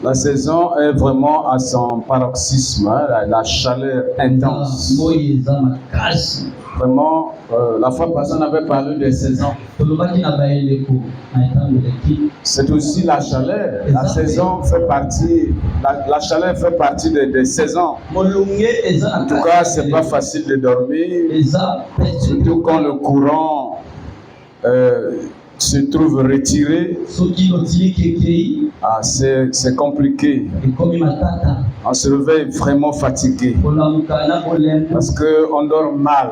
La saison est vraiment à son paroxysme, hein, la chaleur intense. Vraiment, la fois passée, on avait parlé des saisons. C'est aussi la chaleur. La saison fait partie, la chaleur fait partie des saisons. En tout cas, c'est pas facile de dormir, surtout quand le courant se trouve retiré. Ah, c'est compliqué. On se réveille vraiment fatigué parce qu'on dort mal.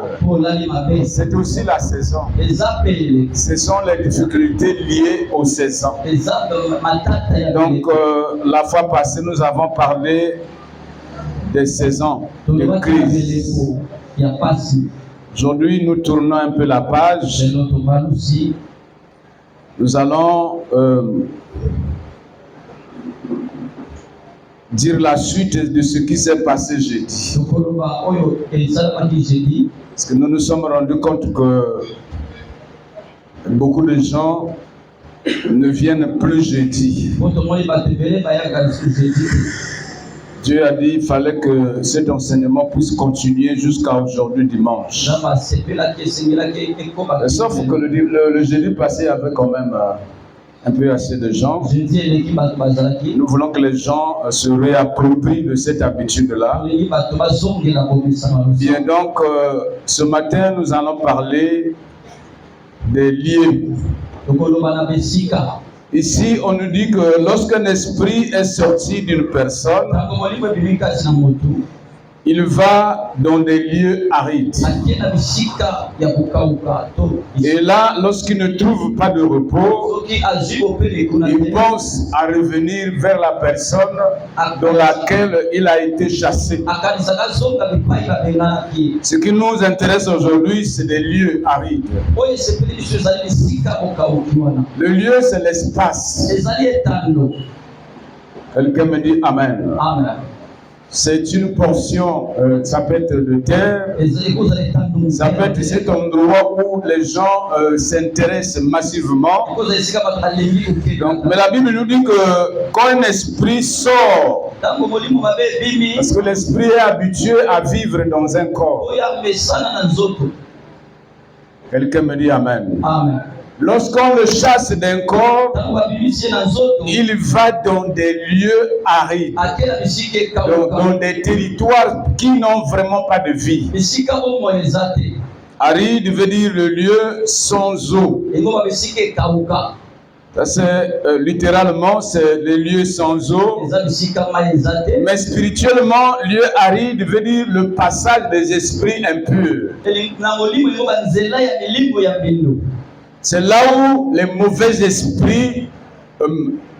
C'est aussi la saison. Ce sont les difficultés liées aux saisons. Donc, la fois passée, nous avons parlé des saisons de crise. Aujourd'hui, nous tournons un peu la page. Nous allons dire la suite de ce qui s'est passé jeudi. Parce que nous nous sommes rendus compte que beaucoup de gens ne viennent plus jeudi. Dieu a dit qu'il fallait que cet enseignement puisse continuer jusqu'à aujourd'hui dimanche. Sauf que le jeudi passé, il y avait quand même un peu assez de gens. Nous voulons que les gens se réapproprient de cette habitude-là. Bien, donc, ce matin, nous allons parler des lieux. Ici, on nous dit que lorsqu'un esprit est sorti d'une personne, il va dans des lieux arides. Et là, lorsqu'il ne trouve pas de repos, il pense à revenir vers la personne dans laquelle il a été chassé. Ce qui nous intéresse aujourd'hui, c'est des lieux arides. Le lieu, c'est l'espace. Quelqu'un me dit Amen. Amen. C'est une portion, ça peut être de terre, ça peut être cet endroit où les gens s'intéressent massivement. Donc, mais la Bible nous dit que quand un esprit sort, parce que l'esprit est habitué à vivre dans un corps. Quelqu'un me dit Amen. Amen. Lorsqu'on le chasse d'un corps, il va dans des lieux arides, dans des territoires qui n'ont vraiment pas de vie. Aride veut dire le lieu sans eau. Ça c'est littéralement c'est le lieu sans eau. Mais spirituellement, lieu aride veut dire le passage des esprits impurs. C'est là où les mauvais esprits,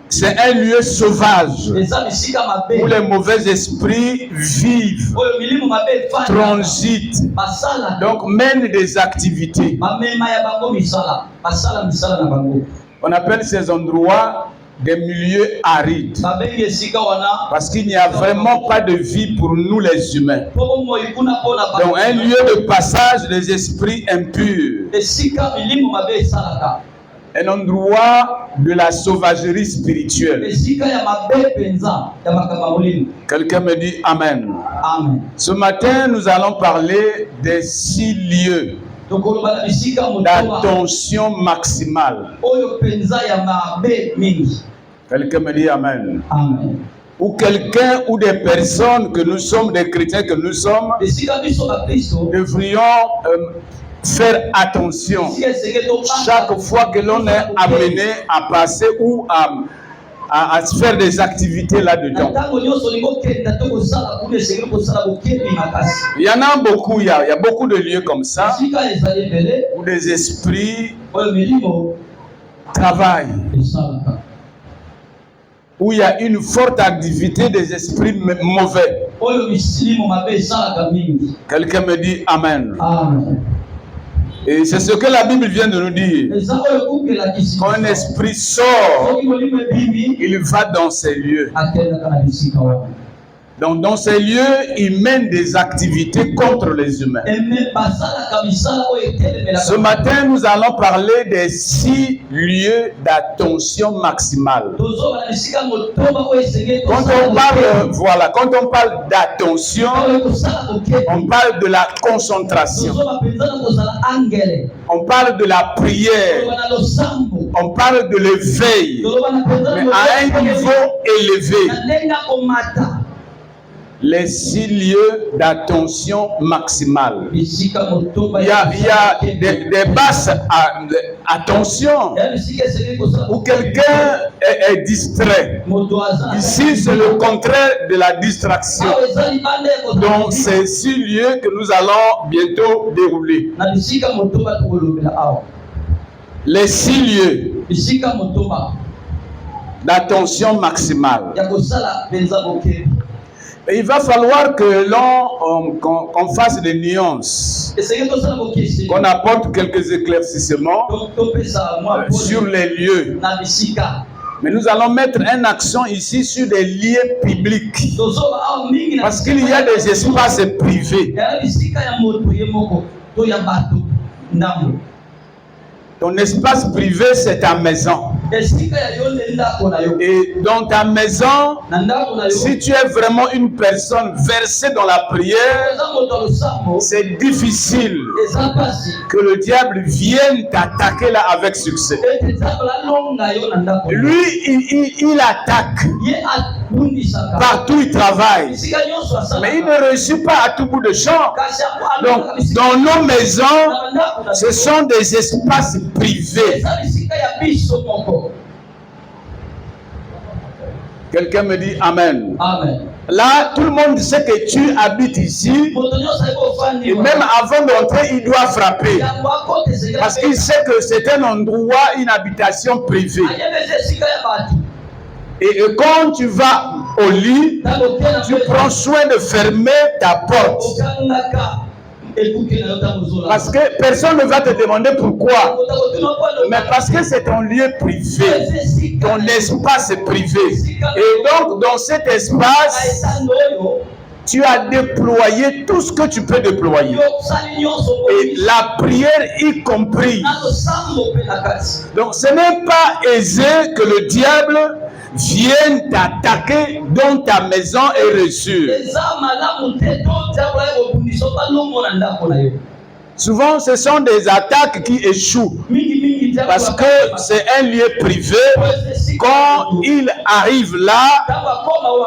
c'est un lieu sauvage, où les mauvais esprits vivent, transitent, donc mènent des activités. On appelle ces endroits des milieux arides, parce qu'il n'y a vraiment pas de vie pour nous les humains. Donc un lieu de passage des esprits impurs, un endroit de la sauvagerie spirituelle. Quelqu'un me dit Amen. Amen. Ce matin, nous allons parler des 6 lieux d'attention maximale. Quelqu'un me dit Amen. Amen. Ou quelqu'un ou des personnes que nous sommes, des chrétiens que nous sommes, devrions faire attention chaque fois que l'on est amené à passer ou à se faire des activités là-dedans. Il y en a beaucoup, il y a beaucoup de lieux comme ça où des esprits travaillent, où il y a une forte activité des esprits mauvais. Quelqu'un me dit Amen. Amen. Et c'est ce que la Bible vient de nous dire. Quand un esprit sort, il va dans ces lieux. Donc dans ces lieux, il mène des activités contre les humains. Ce matin, nous allons parler des 6 lieux d'attention maximale. Quand on parle d'attention, on parle de la concentration. On parle de la prière. On parle de l'éveil, mais à un niveau élevé. Les 6 lieux d'attention maximale. Il y a des basses attentions où quelqu'un est distrait. Ici, c'est le contraire de la distraction. Donc, c'est 6 lieux que nous allons bientôt dérouler. Les 6 lieux d'attention maximale. Et il va falloir que qu'on fasse des nuances, qu'on apporte quelques éclaircissements sur les lieux. Mais nous allons mettre un accent ici sur des lieux publics, parce qu'il y a des espaces privés. Ton espace privé, c'est ta maison. Et dans ta maison, si tu es vraiment une personne versée dans la prière, c'est difficile que le diable vienne t'attaquer là avec succès. Lui, il attaque. Partout il travaille. Mais il ne réussit pas à tout bout de champ. Donc, dans nos maisons, ce sont des espaces privés. Quelqu'un me dit Amen. Amen. Là, tout le monde sait que tu habites ici. Et même avant d'entrer, il doit frapper. Parce qu'il sait que c'est un endroit, une habitation privée. Et quand tu vas au lit, tu prends soin de fermer ta porte. Parce que personne ne va te demander pourquoi. Mais parce que c'est ton lieu privé, ton espace privé. Et donc, dans cet espace, tu as déployé tout ce que tu peux déployer. Et la prière y compris. Donc, ce n'est pas aisé que le diable vienne t'attaquer dans ta maison et reçue. Souvent, ce sont des attaques qui échouent. Parce que c'est un lieu privé. Quand il arrive là,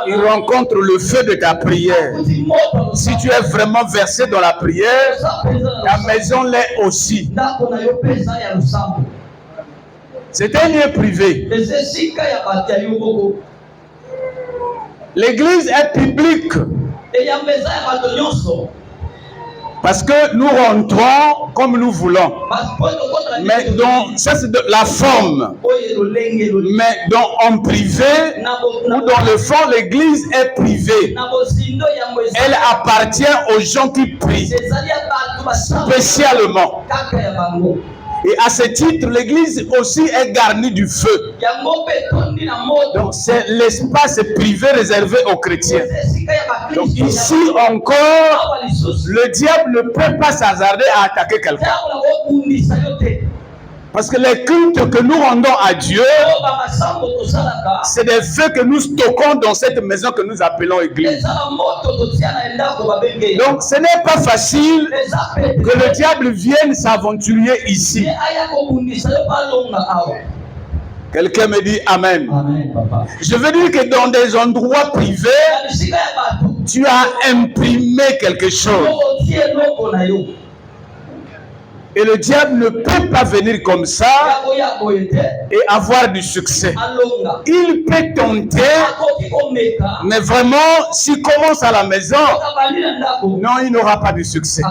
il rencontre le feu de ta prière. Si tu es vraiment versé dans la prière, ta maison l'est aussi. C'est un lieu privé. L'église est publique. Parce que nous rentrons comme nous voulons. Mais ça c'est de la forme. Mais en privé ou dans le fond, l'église est privée. Elle appartient aux gens qui prient spécialement. Et à ce titre, l'église aussi est garnie du feu. Donc c'est l'espace privé réservé aux chrétiens. Donc ici encore, le diable ne peut pas s'hasarder à attaquer quelqu'un. Parce que les cultes que nous rendons à Dieu, c'est des feux que nous stockons dans cette maison que nous appelons église. Donc ce n'est pas facile que le diable vienne s'aventurer ici. Quelqu'un me dit Amen. Je veux dire que dans des endroits privés, tu as imprimé quelque chose. Et le diable ne peut pas venir comme ça et avoir du succès. Il peut tenter, mais vraiment, s'il commence à la maison, non, il n'aura pas de succès.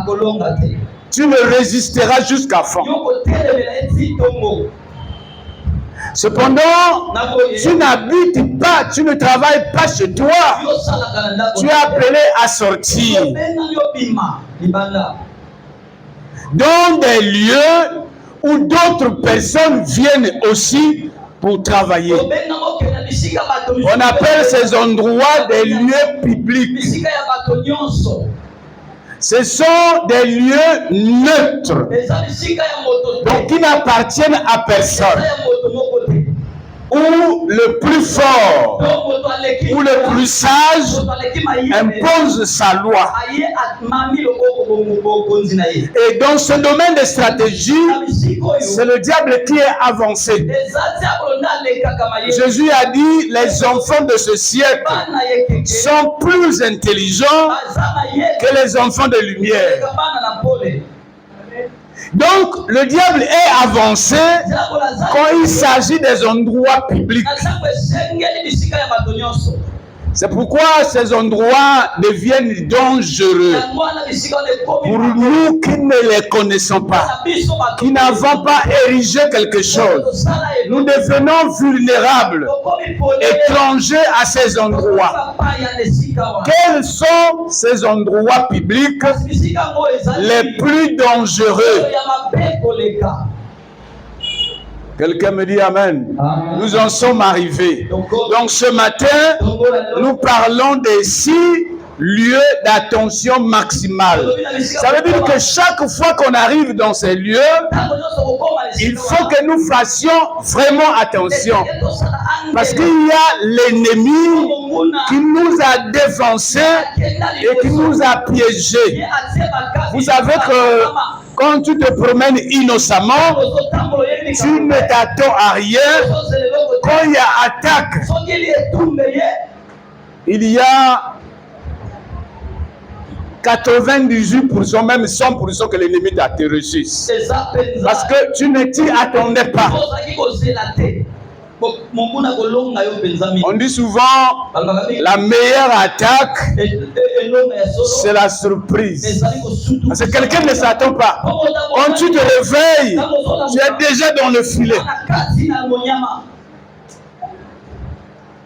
Tu ne résisteras jusqu'à fond. Cependant, tu n'habites pas, tu ne travailles pas chez toi. Tu es appelé à sortir dans des lieux où d'autres personnes viennent aussi pour travailler. On appelle ces endroits des lieux publics. Ce sont des lieux neutres, donc qui n'appartiennent à personne. Où le plus fort ou le plus sage impose sa loi. Et dans ce domaine de stratégie, c'est le diable qui est avancé. Jésus a dit, les enfants de ce siècle sont plus intelligents que les enfants de lumière. Donc, le diable est avancé quand il s'agit des endroits publics. C'est pourquoi ces endroits deviennent dangereux pour nous qui ne les connaissons pas, qui n'avons pas érigé quelque chose. Nous devenons vulnérables, étrangers à ces endroits. Quels sont ces endroits publics les plus dangereux? Quelqu'un me dit Amen. Amen. Nous en sommes arrivés. Donc ce matin, nous parlons des 6 lieux d'attention maximale. Ça veut dire que chaque fois qu'on arrive dans ces lieux, il faut que nous fassions vraiment attention. Parce qu'il y a l'ennemi qui nous a dévancés et qui nous a piégés. Vous savez que quand tu te promènes innocemment, tu ne t'attends à rien. Quand il y a attaque, il y a 98%, même 100% que l'ennemi t'a terrorisé. Parce que tu ne t'y attendais pas. On dit souvent, la meilleure attaque, c'est la surprise. Parce que quelqu'un ne s'attend pas. Quand tu te réveilles, tu es déjà dans le filet.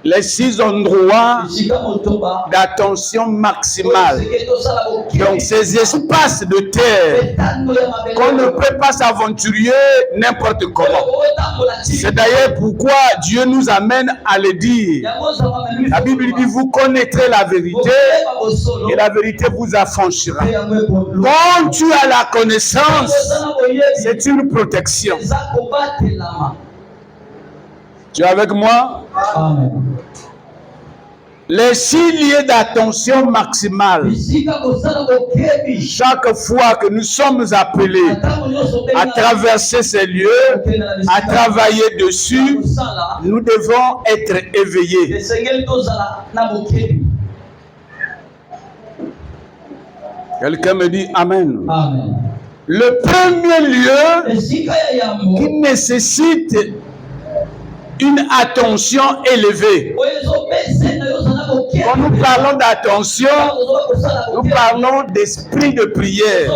Les 6 endroits d'attention maximale. Donc ces espaces de terre qu'on ne peut pas s'aventurer n'importe comment. C'est d'ailleurs pourquoi Dieu nous amène à le dire. La Bible dit, vous connaîtrez la vérité et la vérité vous affranchira. Quand tu as la connaissance, c'est une protection. Tu es avec moi? Amen. Les 6 lieux d'attention maximale. Chaque fois que nous sommes appelés à traverser ces lieux, à travailler dessus, nous devons être éveillés. Quelqu'un me dit Amen. Amen. Le premier lieu qui nécessite une attention élevée. Quand nous parlons d'attention, nous parlons d'esprit de prière,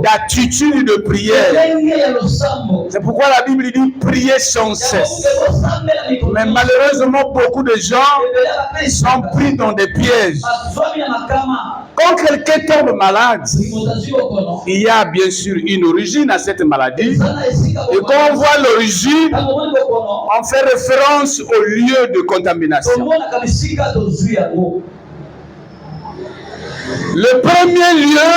d'attitude de prière. C'est pourquoi la Bible dit prier sans cesse. Mais malheureusement, beaucoup de gens sont pris dans des pièges. Quand quelqu'un tombe malade, il y a bien sûr une origine à cette maladie. Et quand on voit l'origine, on fait référence au lieu de contamination. Le premier lieu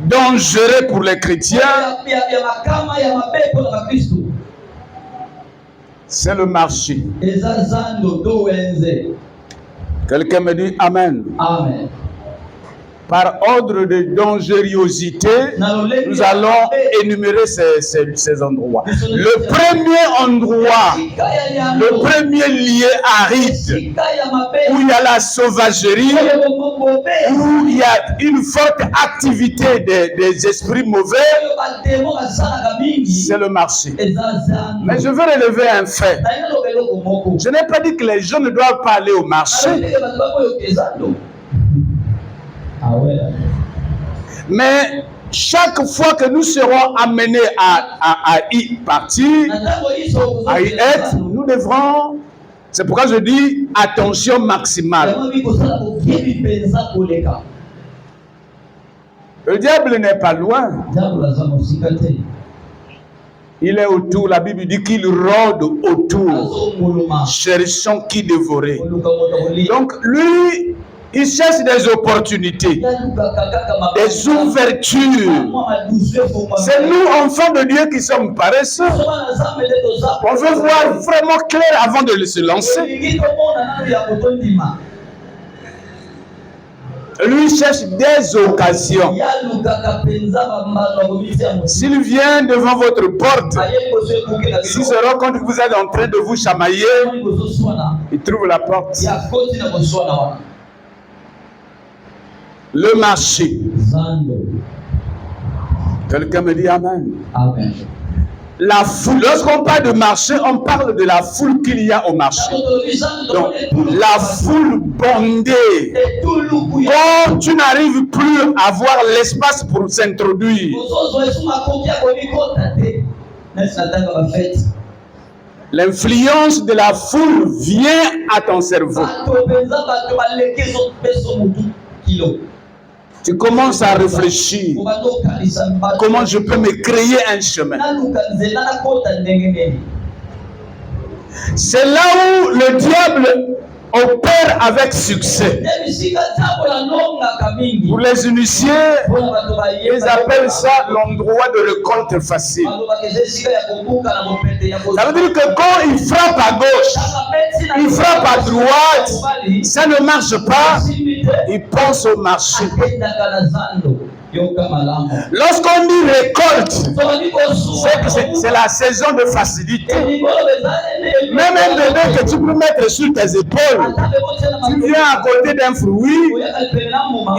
dangereux pour les chrétiens, c'est le marché. Quelqu'un me dit Amen. Amen. Par ordre de dangerosité, nous allons énumérer ces endroits. Le premier endroit, le premier lieu aride, où il y a la sauvagerie, où il y a une forte activité des esprits mauvais, c'est le marché. Mais je veux relever un fait. Je n'ai pas dit que les gens ne doivent pas aller au marché. Mais chaque fois que nous serons amenés à y partir, à y être, nous devrons, c'est pourquoi je dis attention maximale. Le diable n'est pas loin. Il est autour, la Bible dit qu'il rôde autour, cherchant qui dévorer. Donc lui, Il cherche des opportunités, des ouvertures. C'est nous, enfants de Dieu, qui sommes paresseux. On veut voir vraiment clair avant de se lancer. Lui cherche des occasions. S'il vient devant votre porte, s'il se rend compte que vous êtes en train de vous chamailler, il trouve la porte. Le marché. Quelqu'un me dit Amen. Amen. La foule. Lorsqu'on parle de marché, on parle de la foule qu'il y a au marché. Donc, la foule bondée. Quand tu n'arrives plus à avoir l'espace pour s'introduire. L'influence de la foule vient à ton cerveau. Tu commences à réfléchir. Comment je peux me créer un chemin? C'est là où le diable opère avec succès. Pour les initiés, ils appellent ça l'endroit de récolte facile. Ça veut dire que quand il frappe à gauche, il frappe à droite, ça ne marche pas, il pense au marché. Lorsqu'on dit récolte, c'est que c'est la saison de facilité. Même un bébé que tu peux mettre sur tes épaules, tu viens à côté d'un fruit,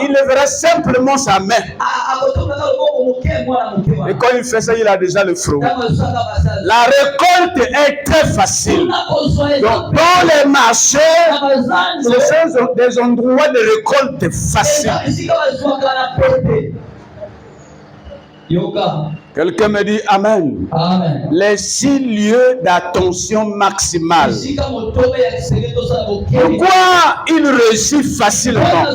il lèvera simplement sa main. Et quand il fait ça, il a déjà le fruit. La récolte est très facile. Donc, dans les marchés, ce sont des endroits de récolte facile. Quelqu'un me dit Amen. Amen. Les 6 lieux d'attention maximale. Pourquoi il réussit facilement?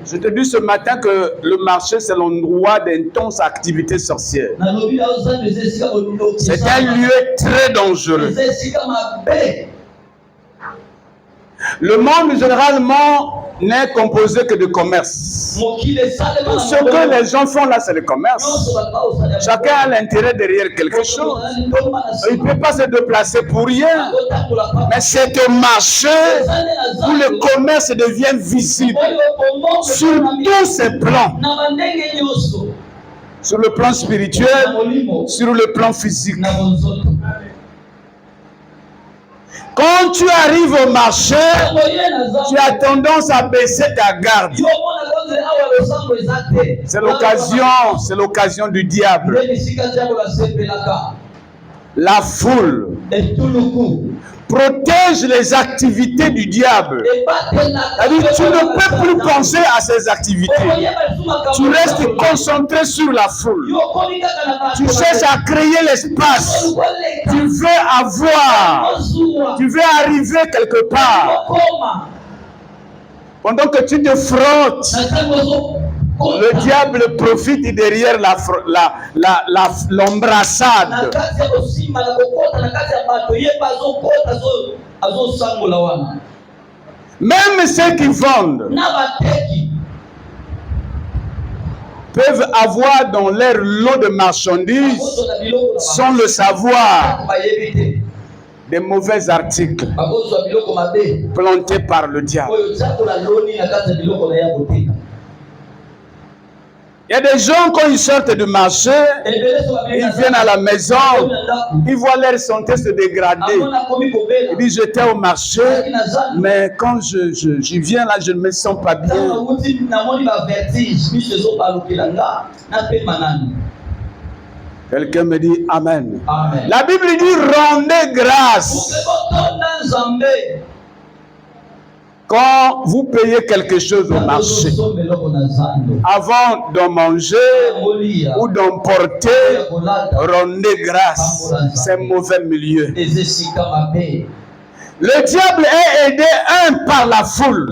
Je te dis ce matin que le marché, c'est l'endroit d'intenses activités sorcières. C'est un lieu très dangereux. Le monde, généralement, n'est composé que de commerce. Tout ce que les gens font là, c'est le commerce. Chacun a l'intérêt derrière quelque chose. Il ne peut pas se déplacer pour rien. Mais c'est au marché où le commerce devient visible sur tous ses plans. Sur le plan spirituel, sur le plan physique. Quand tu arrives au marché, tu as tendance à baisser ta garde. C'est l'occasion du diable. La foule protège les activités du diable. C'est-à-dire, tu ne peux plus penser à ces activités. Tu restes concentré sur la foule. Tu cherches à créer l'espace. Tu veux avoir. Tu veux arriver quelque part. Pendant que tu te frottes, le diable profite derrière l'embrassade. Même ceux qui vendent peuvent avoir dans leur lot de marchandises, sans le savoir, des mauvais articles plantés par le diable. Il y a des gens, quand ils sortent du marché, ils viennent à la maison, ils voient leur santé se dégrader. Ils disent, j'étais au marché, mais quand je viens là, je ne me sens pas bien. Quelqu'un me dit Amen. Amen. La Bible dit, rendez grâce. Quand vous payez quelque chose au marché, avant d'en manger ou d'en porter, rendez grâce. C'est un mauvais milieu. Le diable est aidé par la foule.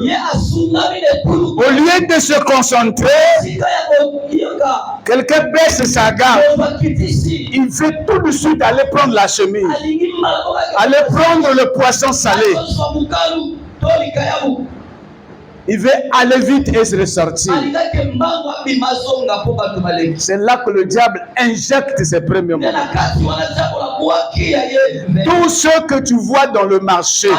Au lieu de se concentrer, quelqu'un baisse sa garde. Il veut tout de suite aller prendre la chemise, aller prendre le poisson salé. Il veut aller vite et se ressortir. C'est là que le diable injecte ses premiers mots. Tout ce que tu vois dans le marché,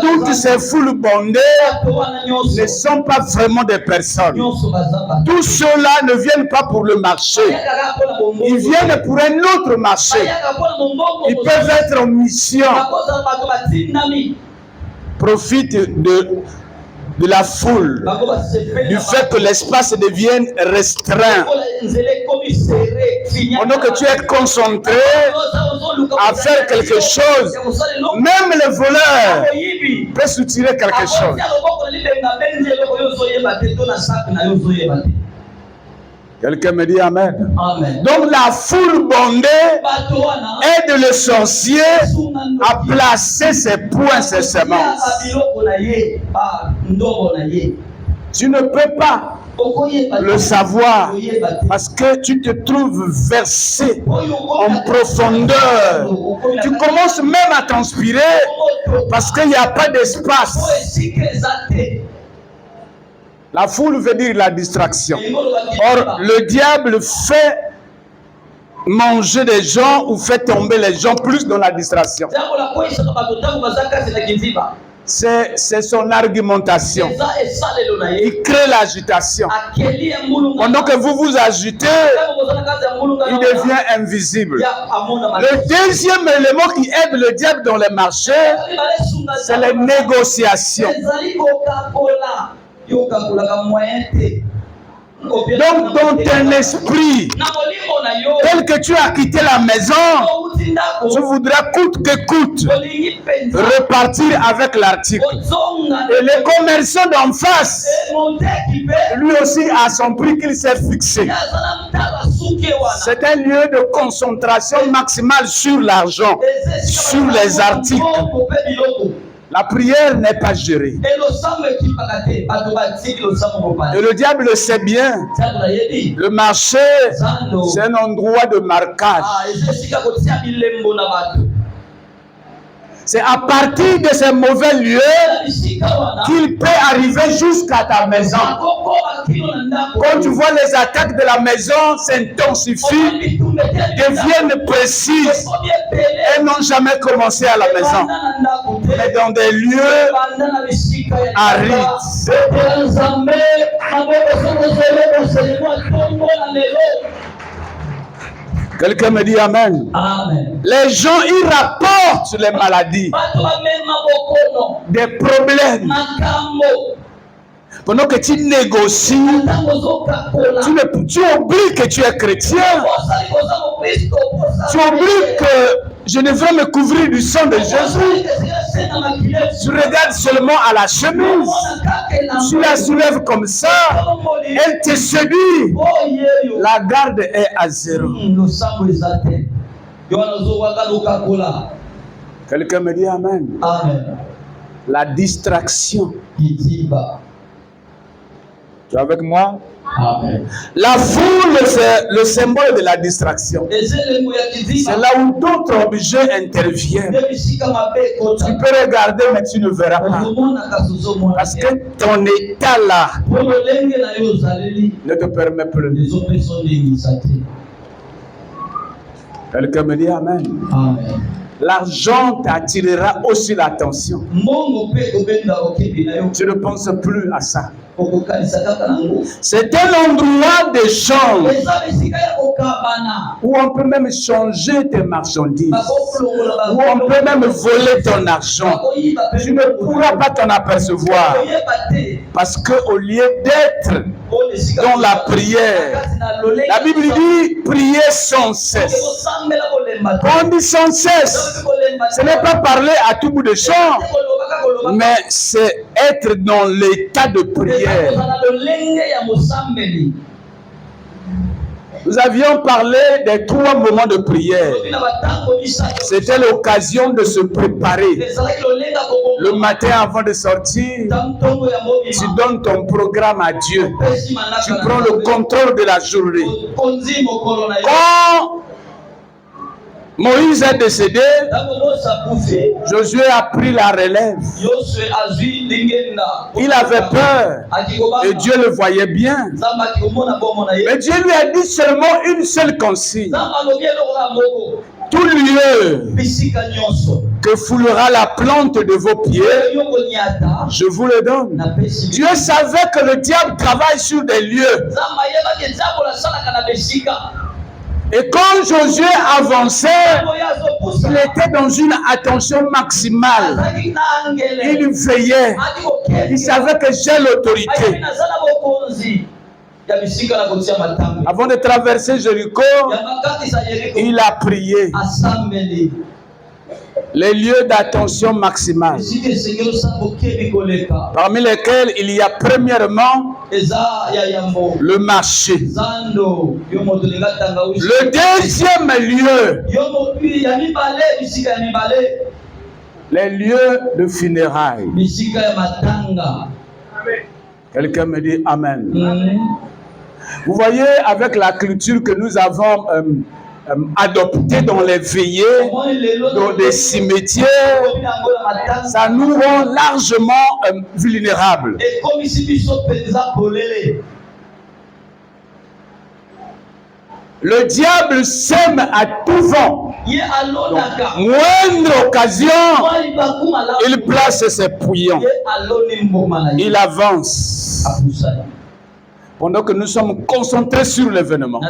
toutes ces foules bondées ne sont pas vraiment des personnes. Tous ceux-là ne viennent pas pour le marché. Ils viennent pour un autre marché. Ils peuvent être en mission. Profite de la foule, du fait que l'espace devienne restreint. Pendant que tu es concentré à faire quelque chose, même le voleur peut soutirer quelque chose. Quelqu'un me dit Amen. Amen. Donc la foule bondée aide le sorcier à placer ses points, ses semences. Tu ne peux pas le savoir parce que tu te trouves versé en profondeur. Tu commences même à transpirer parce qu'il n'y a pas d'espace. La foule veut dire la distraction. Or, le diable fait manger des gens ou fait tomber les gens plus dans la distraction. C'est son argumentation. Il crée l'agitation. Pendant que vous vous agitez, il devient invisible. Le deuxième élément qui aide le diable dans les marchés, c'est les négociations. Donc dans ton esprit, tel que tu as quitté la maison, tu voudras coûte que coûte repartir avec l'article. Et le commerçant d'en face, lui aussi a son prix qu'il s'est fixé. C'est un lieu de concentration maximale sur l'argent, sur les articles. La prière n'est pas gérée. Et le diable le sait bien. Le marché, c'est un endroit de marquage. C'est à partir de ces mauvais lieux qu'il peut arriver jusqu'à ta maison. Quand tu vois les attaques de la maison s'intensifient, deviennent précises et n'ont jamais commencé à la maison, mais dans des lieux arides. Quelqu'un me dit Amen. Amen. Les gens, ils rapportent les maladies, des problèmes. Pendant que tu négocies, tu oublies que tu es chrétien. Tu oublies que je devrais me couvrir du sang de Jésus. Tu regardes seulement à la chemise. Tu la soulèves comme ça. Elle te séduit. La garde est à zéro. Quelqu'un me dit Amen. Amen. La distraction. Tu es avec moi? Amen. La foule, c'est le symbole de la distraction. C'est là où d'autres objets interviennent. Tu peux regarder, mais tu ne verras pas. Parce que ton état là ne te permet plus. Quelqu'un me dit Amen. Amen. L'argent t'attirera aussi l'attention. Tu ne penses plus à ça. C'est un endroit d'échange où on peut même changer tes marchandises, où on peut même voler ton argent. Tu ne pourras pas t'en apercevoir parce qu'au lieu d'être dans la prière, la Bible dit prier sans cesse. Quand on dit sans cesse, ce n'est pas parler à tout bout de champ, mais c'est être dans l'état de prière. Nous avions parlé des 3 moments de prière. C'était l'occasion de se préparer. Le matin avant de sortir, tu donnes ton programme à Dieu. Tu prends le contrôle de la journée. Quand Moïse est décédé. Josué a pris la relève. Il avait peur et Dieu le voyait bien. Mais Dieu lui a dit seulement une seule consigne. Tout lieu que foulera la plante de vos pieds, je vous le donne. Dieu savait que le diable travaille sur des lieux. Et quand Josué avançait, il était dans une attention maximale. Il veillait. Il savait que j'ai l'autorité. Avant de traverser Jéricho, il a prié. Les lieux d'attention maximale, parmi lesquels il y a premièrement le marché. Le deuxième lieu, les lieux de funérailles. Quelqu'un me dit Amen. Vous voyez, avec la culture que nous avons adoptée dans les veillées, dans des cimetières, ça nous rend largement vulnérables. Le diable sème à tout vent. Donc, moindre occasion, il place ses pouillons. Il avance. Pendant que nous sommes concentrés sur l'événement.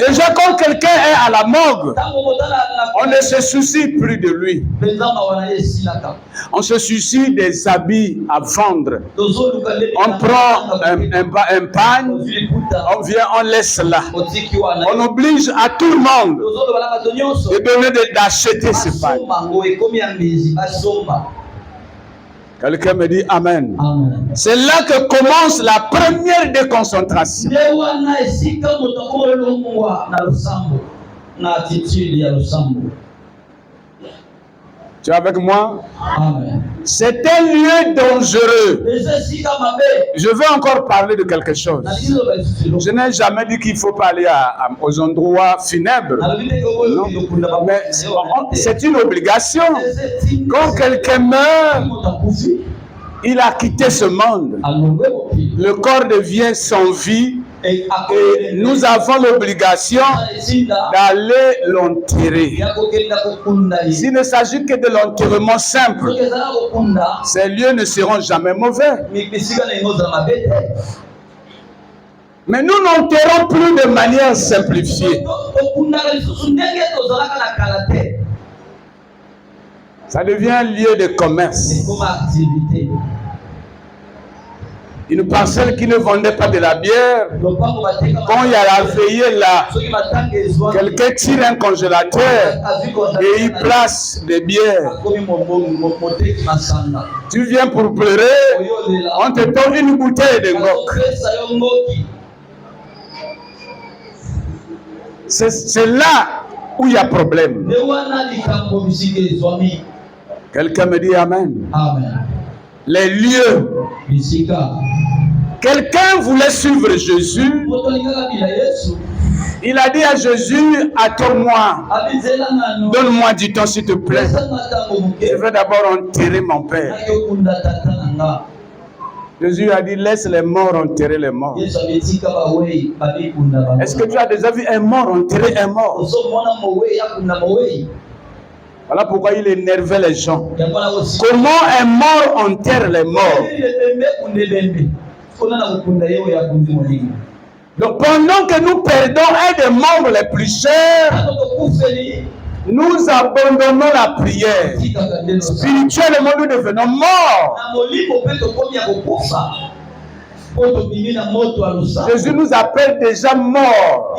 Déjà, quand quelqu'un est à la morgue, on ne se soucie plus de lui. On se soucie des habits à vendre. On prend un pagne, on vient, on laisse là. On oblige à tout le monde de donner d'acheter ce pagne. Quelqu'un me dit Amen. Amen. C'est là que commence la première déconcentration. Tu es avec moi? C'est un lieu dangereux. Je veux encore parler de quelque chose. Je n'ai jamais dit qu'il faut parler aux endroits funèbres. Non. Mais c'est une obligation. Quand quelqu'un meurt, il a quitté ce monde. Le corps devient sans vie. Et nous avons l'obligation d'aller l'enterrer. S'il ne s'agit que de l'enterrement simple, ces lieux ne seront jamais mauvais. Mais nous n'enterrons plus de manière simplifiée. Ça devient un lieu de commerce. Une parcelle qui ne vendait pas de la bière, quand il y a la veillée là, quelqu'un tire un congélateur et il place des bières. Tu viens pour pleurer, on te donne une bouteille de ngok. C'est là où il y a problème. Quelqu'un me dit Amen. Amen. Les lieux. Quelqu'un voulait suivre Jésus. Il a dit à Jésus, attends-moi. Donne-moi du temps s'il te plaît. Je veux d'abord enterrer mon père. Jésus a dit, laisse les morts enterrer les morts. Est-ce que tu as déjà vu un mort enterrer un mort? Voilà pourquoi il énervait les gens. Comment un mort enterre les morts? Donc pendant que nous perdons un des membres les plus chers, nous abandonnons la prière. Spirituellement, nous devenons morts. Jésus nous appelle déjà morts.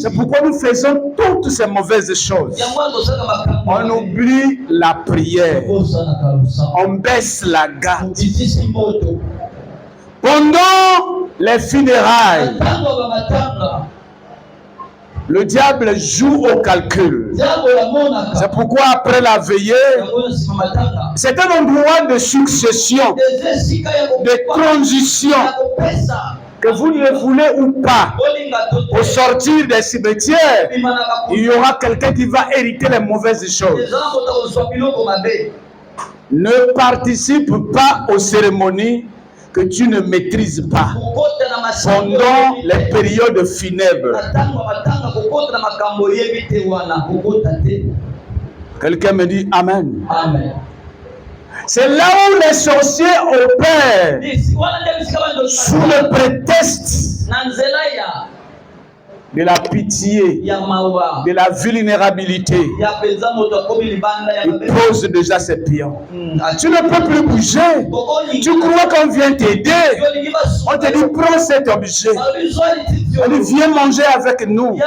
C'est pourquoi nous faisons toutes ces mauvaises choses. On oublie la prière. On baisse la garde. Pendant les funérailles, le diable joue au calcul. C'est pourquoi après la veillée, c'est un endroit de succession, de transition. que vous le voulez ou pas, au sortir des cimetières, il y aura quelqu'un qui va hériter les mauvaises choses. Ne participe pas aux cérémonies que tu ne maîtrises pas pendant les périodes funèbres. Quelqu'un me dit Amen. Amen. C'est là où les sorciers opèrent sous le prétexte de la pitié, de la vulnérabilité. Ils posent déjà ses pions. Tu ne peux plus bouger. Tu crois qu'on vient t'aider. On te dit prends cet objet. On dit viens manger avec nous.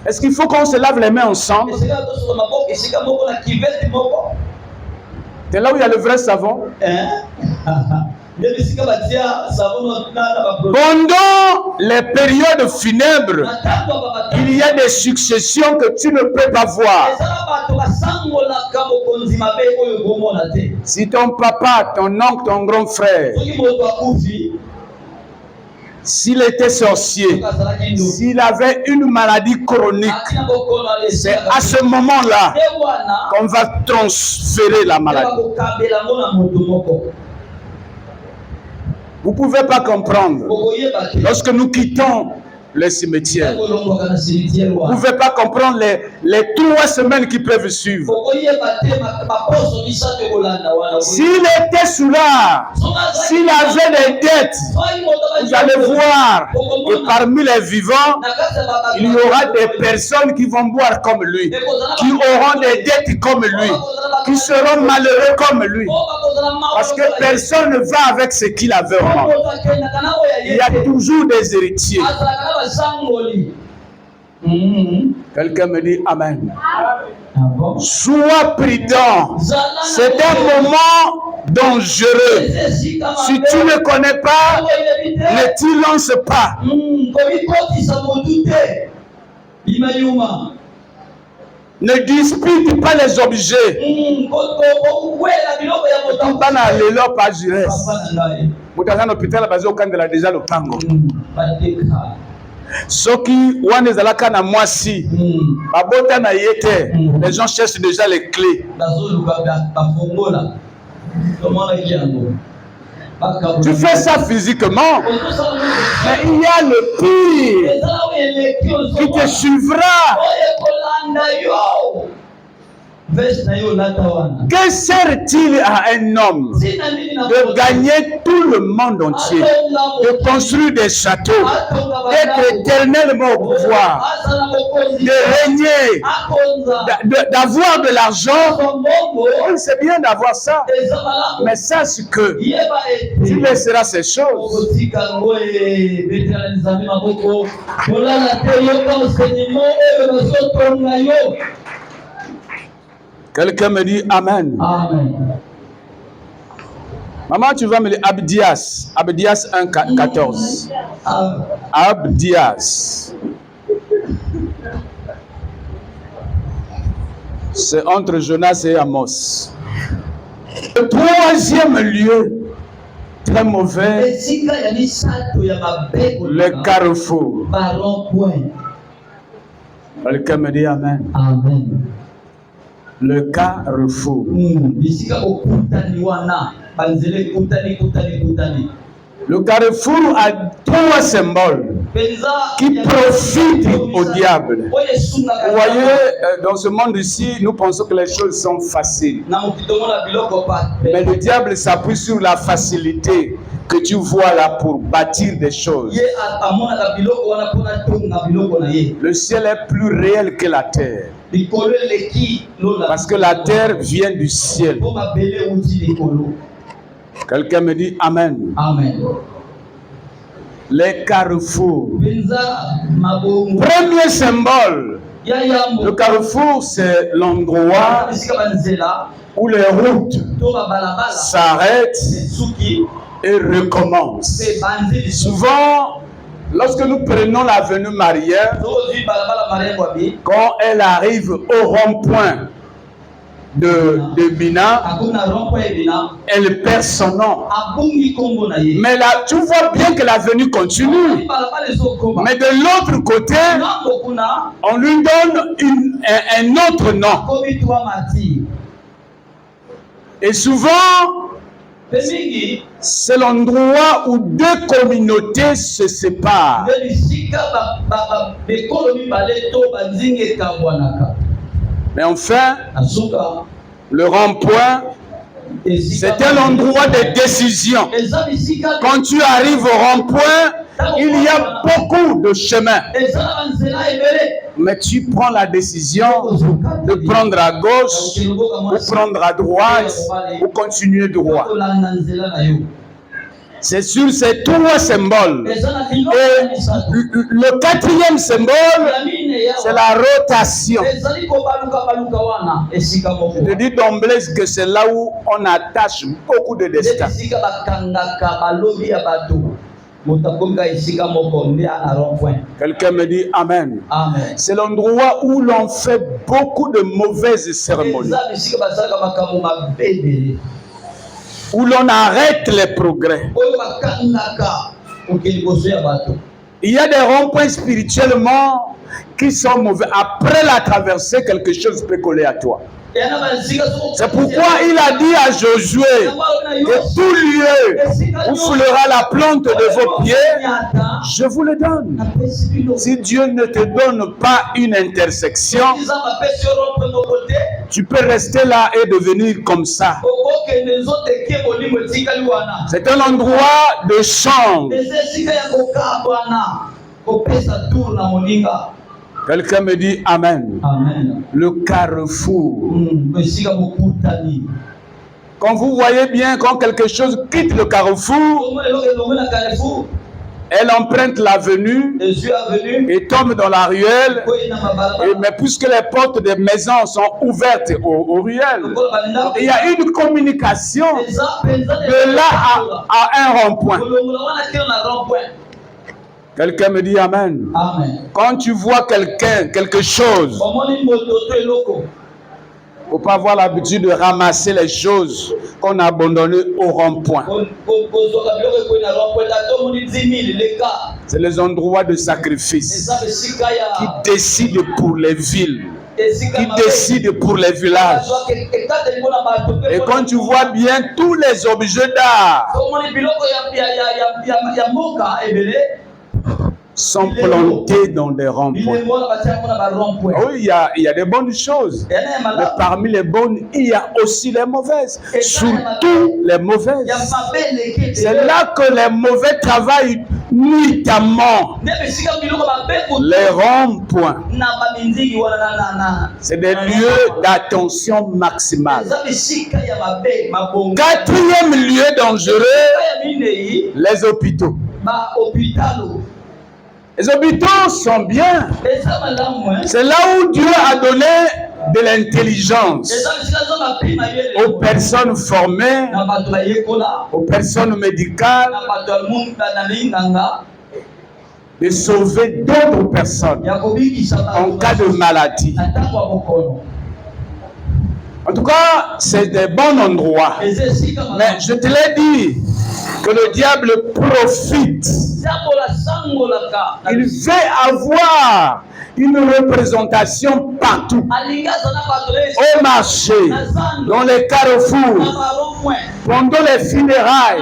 Est-ce qu'il faut qu'on se lave les mains ensemble? C'est là où il y a le vrai savon. Pendant les périodes funèbres, il y a des successions que tu ne peux pas voir. Si ton papa, ton oncle, ton grand frère, s'il était sorcier, s'il avait une maladie chronique, c'est à ce moment-là qu'on va transférer la maladie. Vous ne pouvez pas comprendre. Lorsque nous quittons les cimetières, vous ne pouvez pas comprendre les 3 semaines qui peuvent suivre. S'il était sous l'art, s'il avait des dettes, vous allez voir que parmi les vivants, il y aura des personnes qui vont boire comme lui, qui auront des dettes comme lui, qui seront malheureux comme lui. Parce que personne ne va avec ce qu'il avait au monde. Il y a toujours des héritiers. Quelqu'un me dit Amen. Sois prudent. C'est un moment dangereux. Si tu ne connais pas, ne t'y lance pas. Ne dispute pas les objets. Soki wane zalaka na mwasi babota na yete, les gens cherchent déjà les clés. Tu fais ça physiquement, mais il y a le pire qui te suivra. Que sert-il à un homme de gagner tout le monde entier, de construire des châteaux, d'être éternellement au pouvoir, de régner, d'avoir de l'argent? C'est bien d'avoir ça, mais sache que tu laisseras ces choses. Quelqu'un me dit Amen. Amen. Maman, tu vas me dire Abdias. Abdias 1,14. Abdias. C'est entre Jonas et Amos. Le 3e lieu, très mauvais, le carrefour. Quelqu'un me dit Amen. Amen. Le carrefour. Le carrefour a 3 symboles qui profitent au diable. Vous voyez, dans ce monde ici, nous pensons que les choses sont faciles. Mais le diable s'appuie sur la facilité que tu vois là pour bâtir des choses. Le ciel est plus réel que la terre. Parce que la terre vient du ciel. Quelqu'un me dit Amen. Amen. Les carrefours. Premier symbole. Le carrefour, c'est l'endroit où les routes s'arrêtent et recommencent. Souvent, lorsque nous prenons l'avenue Marière, quand elle arrive au rond-point, de Bina, elle perd son nom. Mais là, tu vois bien que l'avenue continue. Mais de l'autre côté, on lui donne un autre nom. Et souvent, c'est l'endroit où deux communautés se séparent. Mais enfin, le rond-point, c'est un endroit de décision. Quand tu arrives au rond-point, il y a beaucoup de chemins. Mais tu prends la décision de prendre à gauche, ou prendre à droite, ou continuer droit. C'est sur ces trois symboles. Et le quatrième symbole, c'est la rotation. Je te dis d'emblée que c'est là où on attache beaucoup de destins. Quelqu'un me dit Amen. Amen. C'est l'endroit où l'on fait beaucoup de mauvaises cérémonies, où l'on arrête les progrès. Il y a des ronds-points spirituellement qui sont mauvais. Après la traversée, quelque chose peut coller à toi. C'est pourquoi il a dit à Josué que tout lieu où foulera la plante de vos pieds, je vous le donne. Si Dieu ne te donne pas une intersection, tu peux rester là et devenir comme ça. C'est un endroit de chance. Quelqu'un me dit Amen. Amen. Le carrefour. Quand vous voyez bien, quand quelque chose quitte le carrefour, elle emprunte l'avenue et tombe dans la ruelle. Mais puisque les portes des maisons sont ouvertes aux ruelles, il y a une communication de là à un rond-point. Quelqu'un me dit Amen. Amen. Quand tu vois quelque chose, il ne faut pas avoir l'habitude de ramasser les choses qu'on a abandonnées au rond-point. C'est les endroits de sacrifice qui décident pour les villes, qui décident pour les villages. Et quand tu vois bien tous les objets d'art sont plantés dans des ronds-points. Oui, il y a des bonnes choses. Mais parmi les bonnes, il y a aussi les mauvaises. Surtout les mauvaises. C'est là que les mauvais travaillent nuitamment. Les ronds-points. C'est des lieux d'attention maximale. Quatrième lieu dangereux, les hôpitaux. Les hôpitaux sont bien. C'est là où Dieu a donné de l'intelligence aux personnes formées, aux personnes médicales, de sauver d'autres personnes en cas de maladie. En tout cas, c'est des bons endroits. Mais je te l'ai dit, que le diable profite. Il veut avoir une représentation partout. Au marché, dans les carrefours, pendant les funérailles,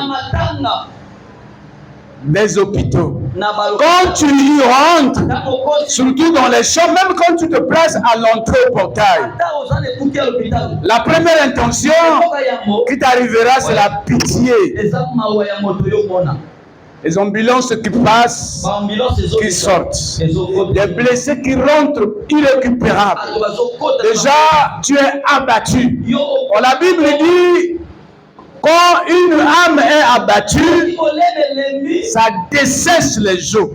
des hôpitaux. Quand tu y rentres, surtout dans les champs, même quand tu te places à l'entrée au portail, la première intention qui t'arrivera, c'est la pitié. Les ambulances qui passent, qui sortent. Des blessés qui rentrent irrécupérables. Déjà, tu es abattu. La Bible dit, quand une âme est abattue, ça dessèche les os.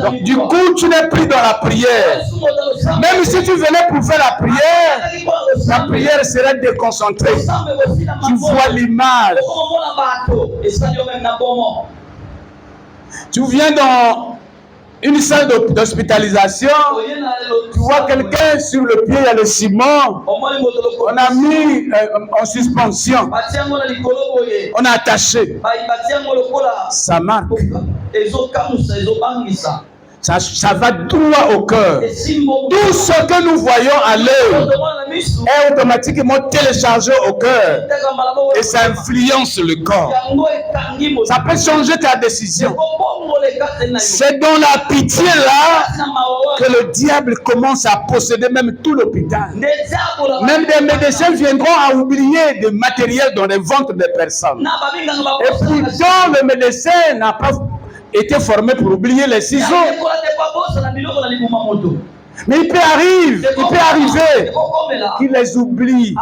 Donc, du coup, tu n'es plus dans la prière. Même si tu venais pour faire la prière serait déconcentrée. Tu vois l'image. Tu viens dans une salle d'hospitalisation, Tu vois quelqu'un sur le pied, il y a le ciment. On a mis en suspension. On a attaché. Ça marque. Ça va droit au cœur. Tout ce que nous voyons à l'œil est automatiquement téléchargé au cœur et ça influence le corps. Ça peut changer ta décision. C'est dans la pitié là que le diable commence à posséder même tout l'hôpital. Même des médecins viendront à oublier du matériel dans les ventres des personnes. Et pourtant, le médecin n'a pas été formé pour oublier les ciseaux. Mais il peut arriver qu'il les oublie.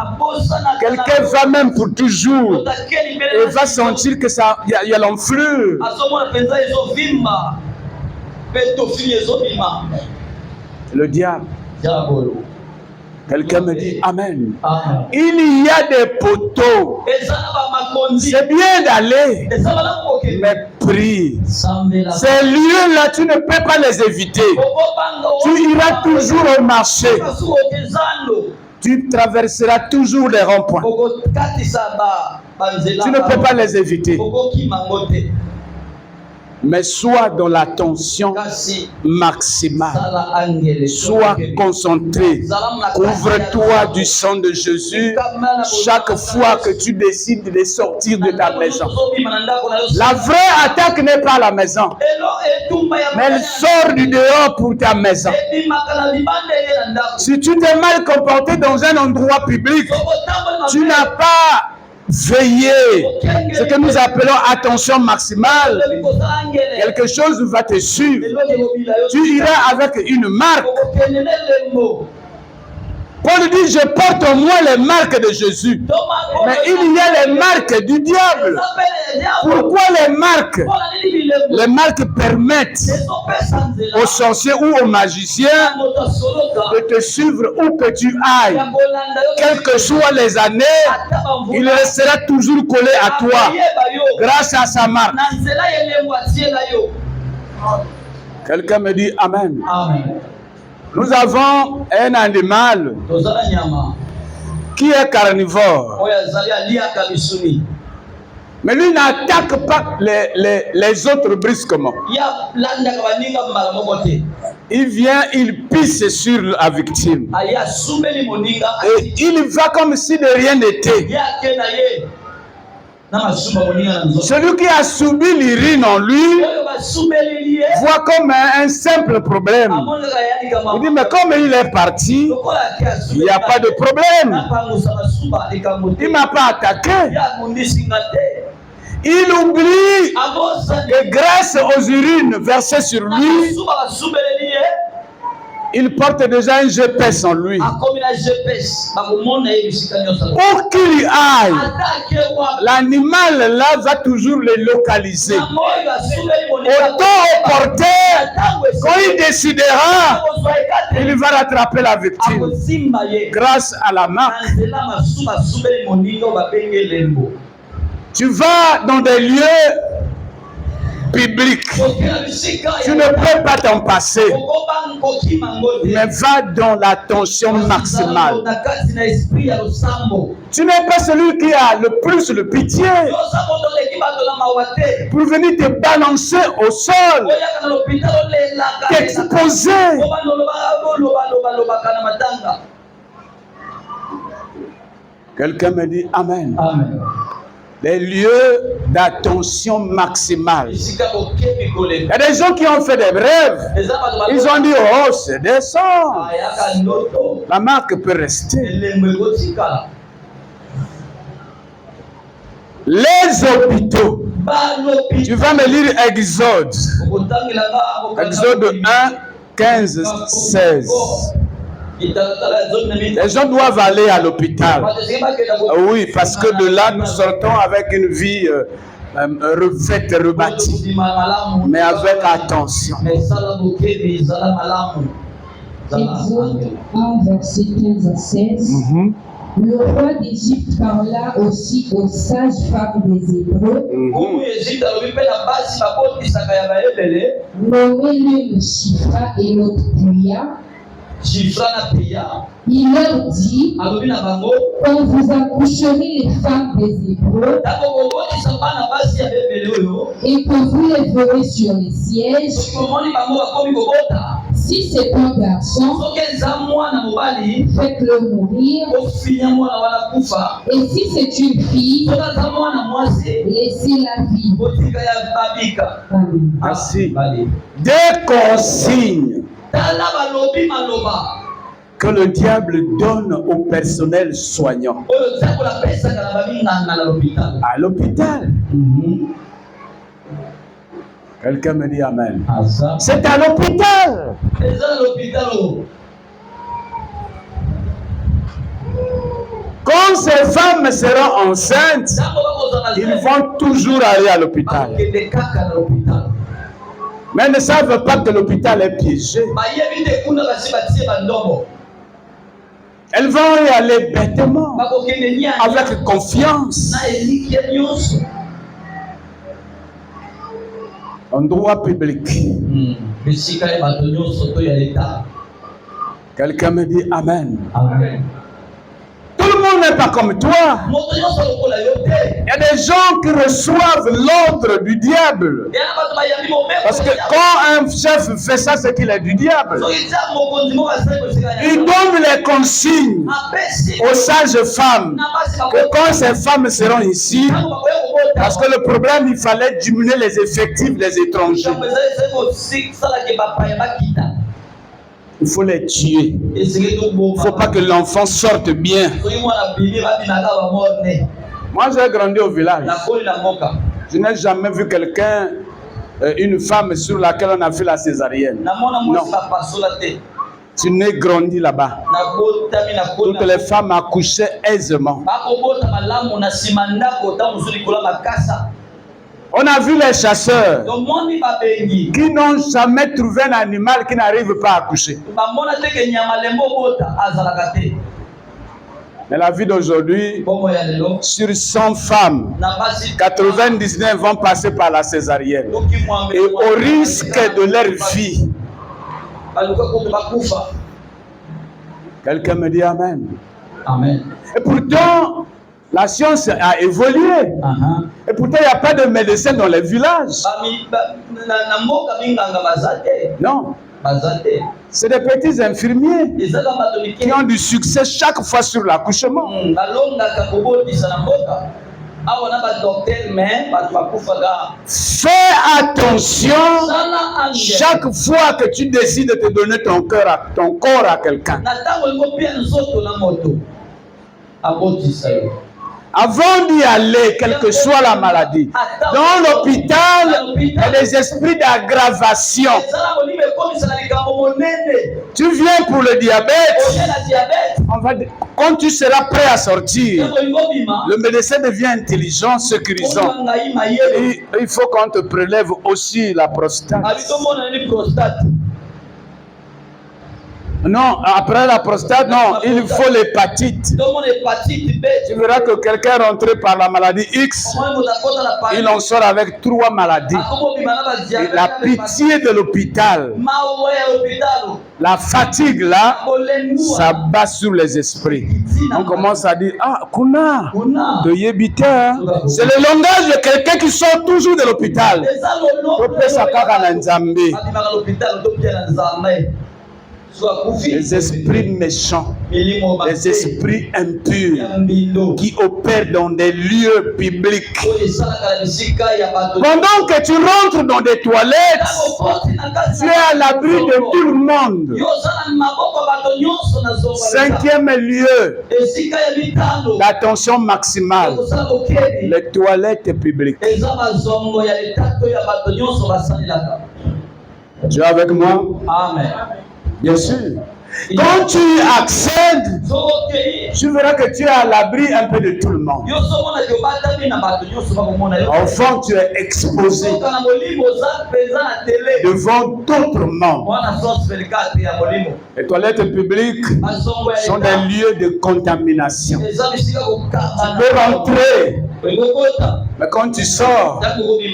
Quelqu'un va même pour toujours et va sentir que ça, il y a l'enflure. Le diable. Quelqu'un me dit Amen. Amen. Il y a des poteaux. C'est bien d'aller, mais prie. Ces lieux-là, tu ne peux pas les éviter. Tu iras toujours au marché. Tu traverseras toujours les ronds-points. Tu ne peux pas les éviter. Mais sois dans l'attention maximale. Sois concentré. Couvre-toi du sang de Jésus chaque fois que tu décides de sortir de ta maison. La vraie attaque n'est pas à la maison, mais elle sort du dehors pour ta maison. Si tu t'es mal comporté dans un endroit public, tu n'as pas veillez, ce que nous appelons attention maximale, quelque chose va te suivre. Tu iras avec une marque. Paul dit, je porte au moins les marques de Jésus. Mais il y a les marques du diable. Pourquoi les marques? Les marques permettent aux sorciers ou aux magiciens de te suivre où que tu ailles. Quelles que soient les années, il restera toujours collé à toi grâce à sa marque. Quelqu'un me dit Amen. Amen. Nous avons un animal qui est carnivore. Mais lui n'attaque pas les autres brusquement. Il vient, il pisse sur la victime. Et il va comme si de rien n'était. Celui qui a subi l'urine en lui voit comme un simple problème. Il dit, mais comme il est parti, il n'y a pas de problème. Il ne m'a pas attaqué. Il oublie que grâce aux urines versées sur lui, il porte déjà un GPS en lui. Où qu'il y aille, l'animal là va toujours le localiser. Autant au porteur, quand il décidera, il va rattraper la victime grâce à la marque. Tu vas dans des lieux publics. Tu ne peux pas t'en passer. Mais va dans l'attention maximale. Tu n'es pas celui qui a le plus de pitié pour venir te balancer au sol, t'exposer. Quelqu'un me dit Amen. Amen. Les lieux d'attention maximale. Il y a des gens qui ont fait des rêves. Ils ont dit, oh, c'est des sangs. La marque peut rester. Les hôpitaux. Tu vas me lire Exode. Exode 1, 15, 16. Les gens doivent aller à l'hôpital. Oui, parce que de là, nous sortons avec une vie refaite, rebâtie. Mais avec attention. Exode 1, verset 15 à 16. Le roi d'Égypte parla aussi aux sages-femmes des Hébreux. Nommez l'une Shipra et l'autre Puya. Il leur dit, quand vous accoucherez les femmes des Hébreux et que vous les verrez sur les sièges, si c'est un garçon, faites-le mourir, et si c'est une fille, laissez-la vivre. Amen. Merci. Des consignes que le diable donne au personnel soignant. À l'hôpital. Quelqu'un me dit amen. C'est à l'hôpital. Quand ces femmes seront enceintes, ils vont toujours aller à l'hôpital. Mais elles ne savent pas que l'hôpital est piégé. Elles vont y aller bêtement, avec confiance. En droit public. Quelqu'un me dit amen. Amen. Tout le monde n'est pas comme toi. Il y a des gens qui reçoivent l'ordre du diable. Parce que quand un chef fait ça, c'est qu'il est du diable. Il donne les consignes aux sages femmes que quand ces femmes seront ici, parce que le problème, il fallait diminuer les effectifs des étrangers. Il faut les tuer. Il ne faut pas que l'enfant sorte bien. Moi, j'ai grandi au village. Je n'ai jamais vu quelqu'un, une femme sur laquelle on a fait la césarienne. Non. Tu n'es grandi là-bas. Toutes les femmes accouchaient aisément. On a vu les chasseurs qui n'ont jamais trouvé un animal qui n'arrive pas à accoucher. Mais la vie d'aujourd'hui, sur 100 femmes, 99 vont passer par la césarienne. Et au risque de leur vie. Quelqu'un me dit amen. Amen. Et pourtant, la science a évolué. Et pourtant, il n'y a pas de médecin dans les villages. Non. C'est des petits infirmiers qui ont du succès chaque fois sur l'accouchement. Fais attention chaque fois que tu décides de te donner ton corps à quelqu'un. Avant d'y aller, quelle que soit la maladie, dans l'hôpital, il y a des esprits d'aggravation. Tu viens pour le diabète, quand tu seras prêt à sortir, le médecin devient intelligent, sécurisant. Et il faut qu'on te prélève aussi la prostate. Non, après la prostate, non, il faut l'hépatite. Tu verras que quelqu'un est rentré par la maladie X, il en sort avec 3 maladies. Et la pitié de l'hôpital, la fatigue là, ça bat sur les esprits. On commence à dire, ah, Kuna, de Yébita. C'est le langage de quelqu'un qui sort toujours de l'hôpital. Les esprits méchants, les esprits impurs qui opèrent dans des lieux publics. Pendant que tu rentres dans des toilettes, tu es à l'abri de tout le monde. 5e lieu d'attention maximale, les toilettes publiques. Tu es avec moi? Amen. Bien sûr. Quand tu accèdes, tu verras que tu es à l'abri un peu de tout le monde. Au fond, tu es exposé devant d'autres membres. Les toilettes publiques sont des lieux de contamination. Tu peux rentrer Mais quand tu sors,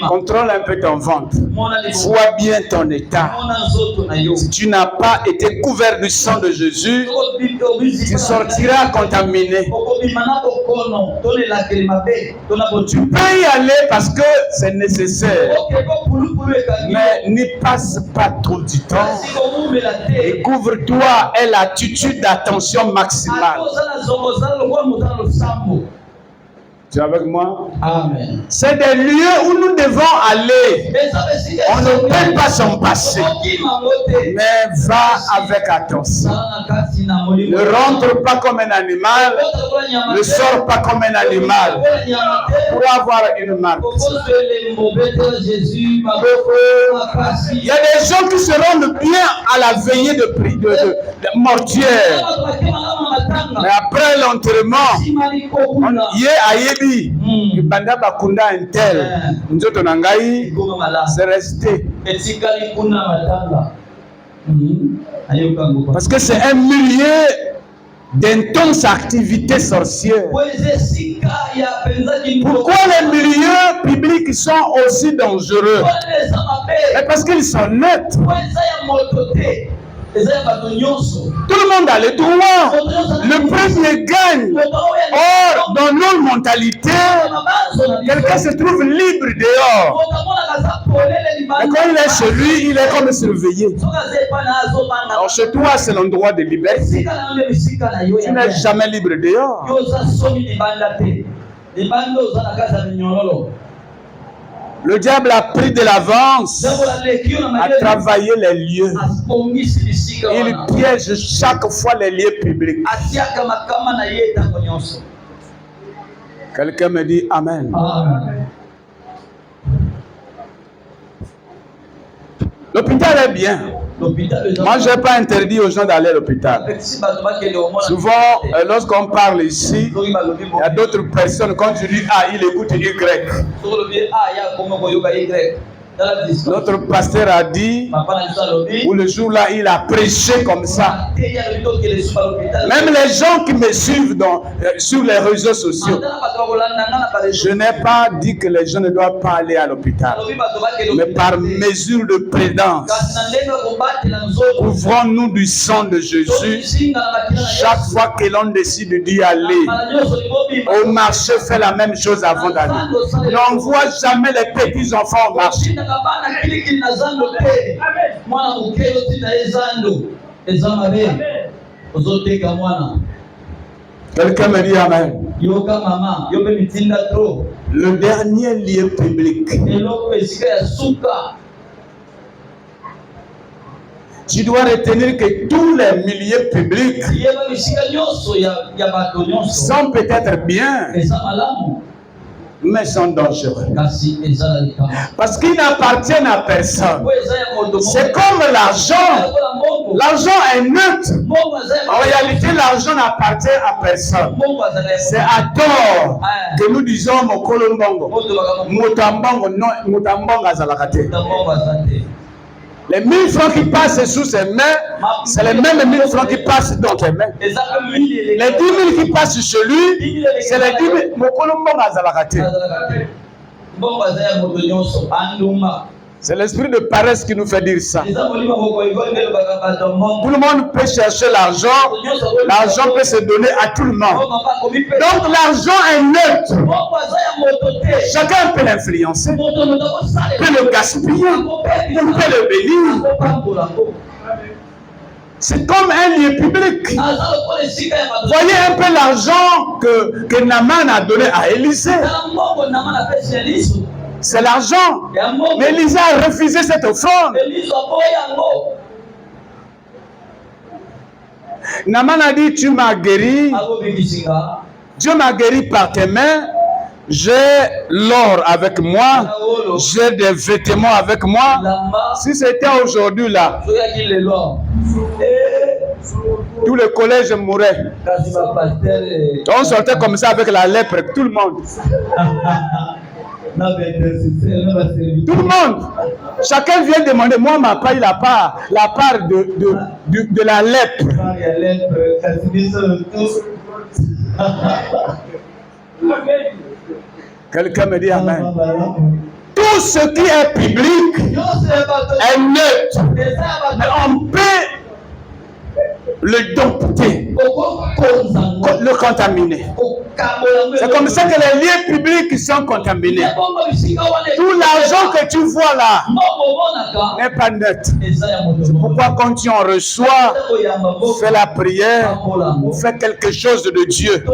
contrôle un peu ton ventre. Vois bien ton état. Si tu n'as pas été couvert du sang de Jésus, tu sortiras contaminé. Tu peux y aller parce que c'est nécessaire. Mais n'y passe pas trop du temps. Et couvre-toi et l'attitude d'attention maximale. Tu es avec moi? Amen. C'est des lieux où nous devons aller. On ne peut pas s'en passer. Mais va avec attention. Ne rentre pas comme un animal. Ne sors pas comme un animal. Pour avoir une marque. Il y a des gens qui se rendent bien à la veillée de mortuaire. Mais après l'enterrement, il y a Banda bakunda un tel, nzoto nangai, c'est resté. Parce que c'est un milieu d'intenses activités sorcières. Pourquoi les milieux publics sont aussi dangereux? Et parce qu'ils sont neutres. Tout le monde a le droit. Le premier gagne. Or, dans nos mentalités, quelqu'un se trouve libre dehors. Et quand il est chez lui, il est comme surveillé. Alors chez toi, c'est l'endroit de liberté. Tu n'es jamais libre dehors. Le diable a pris de l'avance, a travaillé les lieux. Il piège chaque fois les lieux publics. Quelqu'un me dit Amen. Amen. L'hôpital est bien. Moi, je n'ai pas interdit aux gens d'aller à l'hôpital. Souvent, lorsqu'on parle ici, il y a d'autres personnes, quand tu dis A, il écoute Y. Notre pasteur a dit, ou le jour-là, il a prêché comme ça. Même les gens qui me suivent sur les réseaux sociaux, je n'ai pas dit que les gens ne doivent pas aller à l'hôpital. Mais par mesure de prudence, couvrons-nous du sang de Jésus. Chaque fois que l'on décide d'y aller, au marché, fait la même chose avant d'aller. N'envoie jamais les petits enfants au marché. Quelqu'un me dit Amen. Le dernier lieu public. Tu dois retenir que tous les milieux publics sont peut-être bien, mais sont dangereux. Parce qu'ils n'appartiennent à personne. C'est comme l'argent. L'argent est neutre. En réalité, l'argent n'appartient à personne. C'est à tort que nous disons Mokolo Mbongo. Motambongo, non, Motambongo azalakate. Les 1000 francs qui passent sous ses mains, c'est les mêmes 1000 francs qui passent dans tes mains. Les 10 000 qui passent chez lui, c'est les 10 000. C'est l'esprit de paresse qui nous fait dire ça. Tout le monde peut chercher l'argent. L'argent peut se donner à tout le monde. Donc l'argent est neutre. Chacun peut l'influencer, peut le gaspiller, peut le bénir. C'est comme un lieu public. Voyez un peu l'argent que Naaman a donné à Élisée. C'est l'argent. Mais Élisée a refusé cette offrande. Naaman a dit, tu m'as guéri. Dieu m'a guéri par tes mains. J'ai l'or avec moi. J'ai des vêtements avec moi. Si c'était aujourd'hui là, tout le collège mourait. On sortait comme ça avec la lèpre, tout le monde. Tout le monde. Chacun vient demander, moi ma paille la part de la lèpre. Quelqu'un me dit amen. Tout ce qui est public est neutre. Mais on peut le dompter, le contaminer. C'est comme ça que les lieux publics sont contaminés. Tout l'argent que tu vois là n'est pas neutre. C'est pourquoi quand tu en reçois, fais la prière, fais quelque chose de Dieu.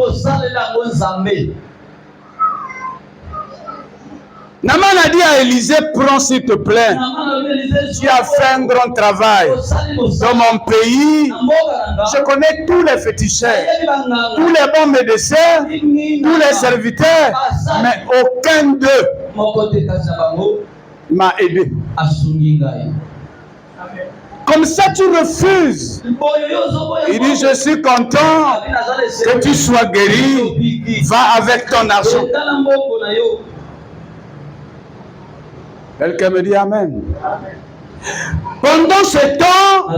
Naaman a dit à Élisée, prends s'il te plaît. Tu as fait un grand travail. Dans mon pays, je connais tous les féticheurs, tous les bons médecins, tous les serviteurs, mais aucun d'eux m'a aidé. Comme ça, tu refuses. Il dit, je suis content que tu sois guéri. Va avec ton argent. Quelqu'un me dit amen. Pendant ce temps,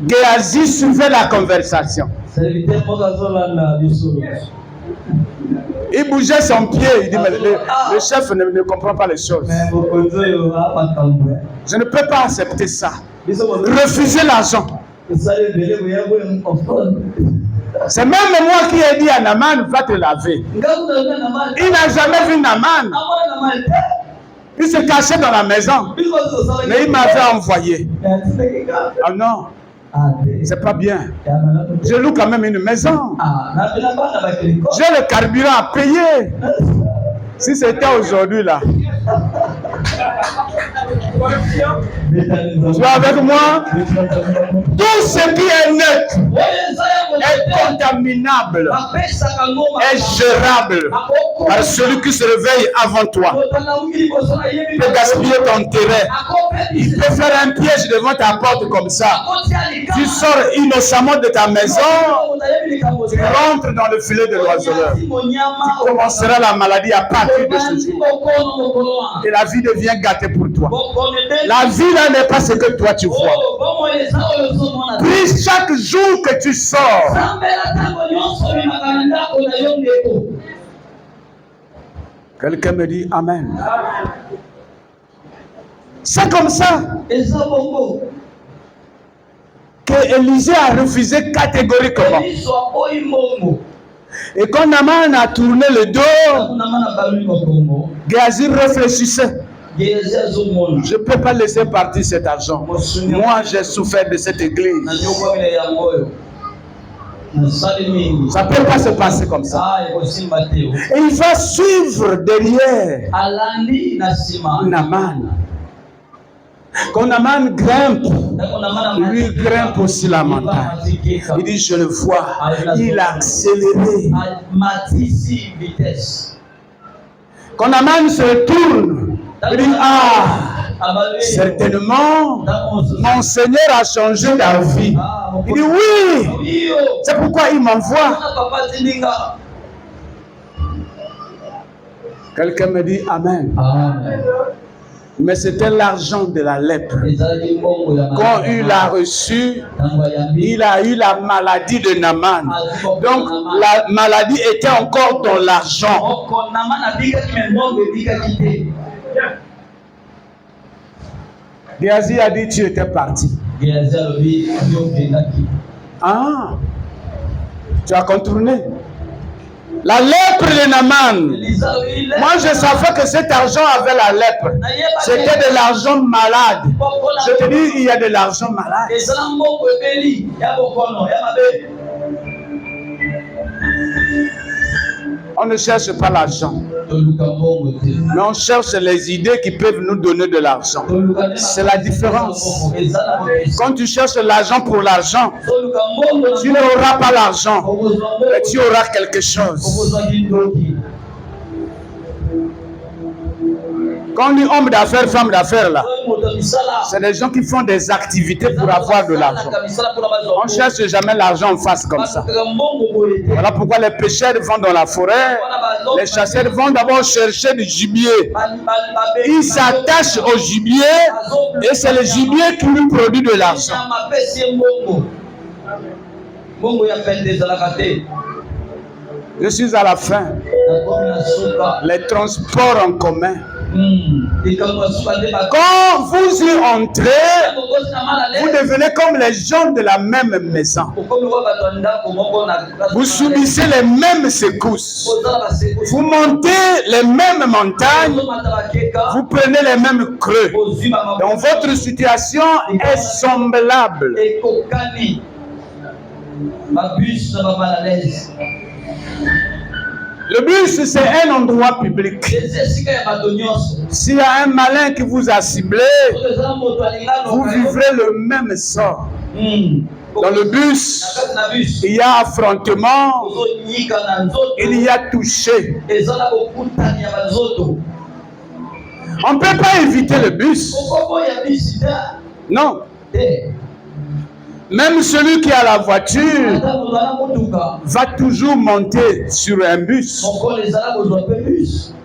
Géasi suivait la conversation. Il bougeait son pied. Il dit, mais le chef ne comprend pas les choses. Je ne peux pas accepter ça. Refuser l'argent. C'est même moi qui ai dit à Naaman, va te laver. Il n'a jamais vu Naaman. Il se cachait dans la maison. Mais il m'avait envoyé. Ah non, c'est pas bien. Je loue quand même une maison. J'ai le carburant à payer. Si c'était aujourd'hui là. Tu es avec moi? Tout ce qui est neutre est contaminable, est gérable par celui qui se réveille avant toi. Il peut gaspiller ton terrain. Il peut faire un piège devant ta porte comme ça. Tu sors innocemment de ta maison, tu rentres dans le filet de l'oiseleur. Tu commenceras la maladie à partir de ce jour. Et la vie devient gâtée pour toi. La vie là n'est pas ce que toi tu vois. Prie chaque jour que tu sors. Quelqu'un me dit amen. C'est comme ça que Élisée a refusé catégoriquement. Et quand Naaman a tourné le dos, Géasi réfléchissait. Je ne peux pas laisser partir cet argent. Moi, j'ai souffert de cette église. Ça ne peut pas se passer comme ça. Et il va suivre derrière Naaman. Quand Naaman grimpe, lui grimpe aussi la montagne. Il dit, je le vois, il a accéléré. Quand Naaman se tourne, il dit, certainement, mon Seigneur a changé d'avis. Il dit, oui, c'est pourquoi il m'envoie. Quelqu'un me dit, amen. Mais c'était l'argent de la lèpre. Quand il l'a reçu, il a eu la maladie de Naaman. Donc la maladie était encore dans l'argent. Géasi a dit, tu étais parti. Ah, tu as contourné. La lèpre de Naaman. Moi, je savais que cet argent avait la lèpre. C'était de l'argent malade. Je te dis, il y a de l'argent malade. On ne cherche pas l'argent, mais on cherche les idées qui peuvent nous donner de l'argent. C'est la différence. Quand tu cherches l'argent pour l'argent, tu n'auras pas l'argent, mais tu auras quelque chose. Quand on dit homme d'affaires, femme d'affaires, là, c'est des gens qui font des activités pour avoir de l'argent. On ne cherche jamais l'argent en face comme ça. Voilà pourquoi les pêcheurs vont dans la forêt, les chasseurs vont d'abord chercher du gibier. Ils s'attachent au gibier et c'est le gibier qui lui produit de l'argent. Je suis à la fin. Les transports en commun. Quand vous y entrez, vous devenez comme les gens de la même maison. Vous subissez les mêmes secousses. Vous montez les mêmes montagnes. Vous prenez les mêmes creux. Donc votre situation est semblable. Le bus, c'est un endroit public. S'il y a un malin qui vous a ciblé, vous vivrez le même sort. Dans le bus, il y a affrontement, il y a touché. On ne peut pas éviter le bus. Non. Même celui qui a la voiture va toujours monter sur un bus.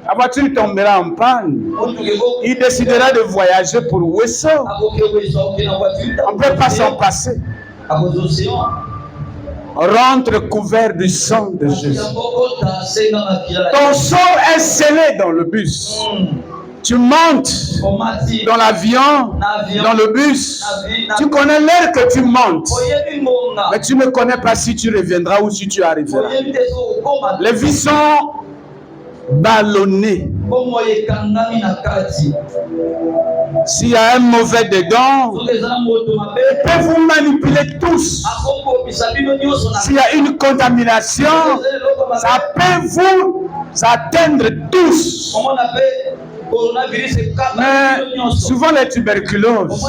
La voiture tombera en panne. Il décidera de voyager pour Ouesso. On ne peut pas s'en passer. Rentre couvert du sang de Jésus. Ton sort est scellé dans le bus. Tu montes dans l'avion, dans le bus. Tu connais l'heure que tu montes. Mais tu ne connais pas si tu reviendras ou si tu arriveras. Les vies sont ballonnées. S'il y a un mauvais dedans, ils peuvent vous manipuler tous. S'il y a une contamination, ça peut vous atteindre tous. Mais souvent les tuberculoses,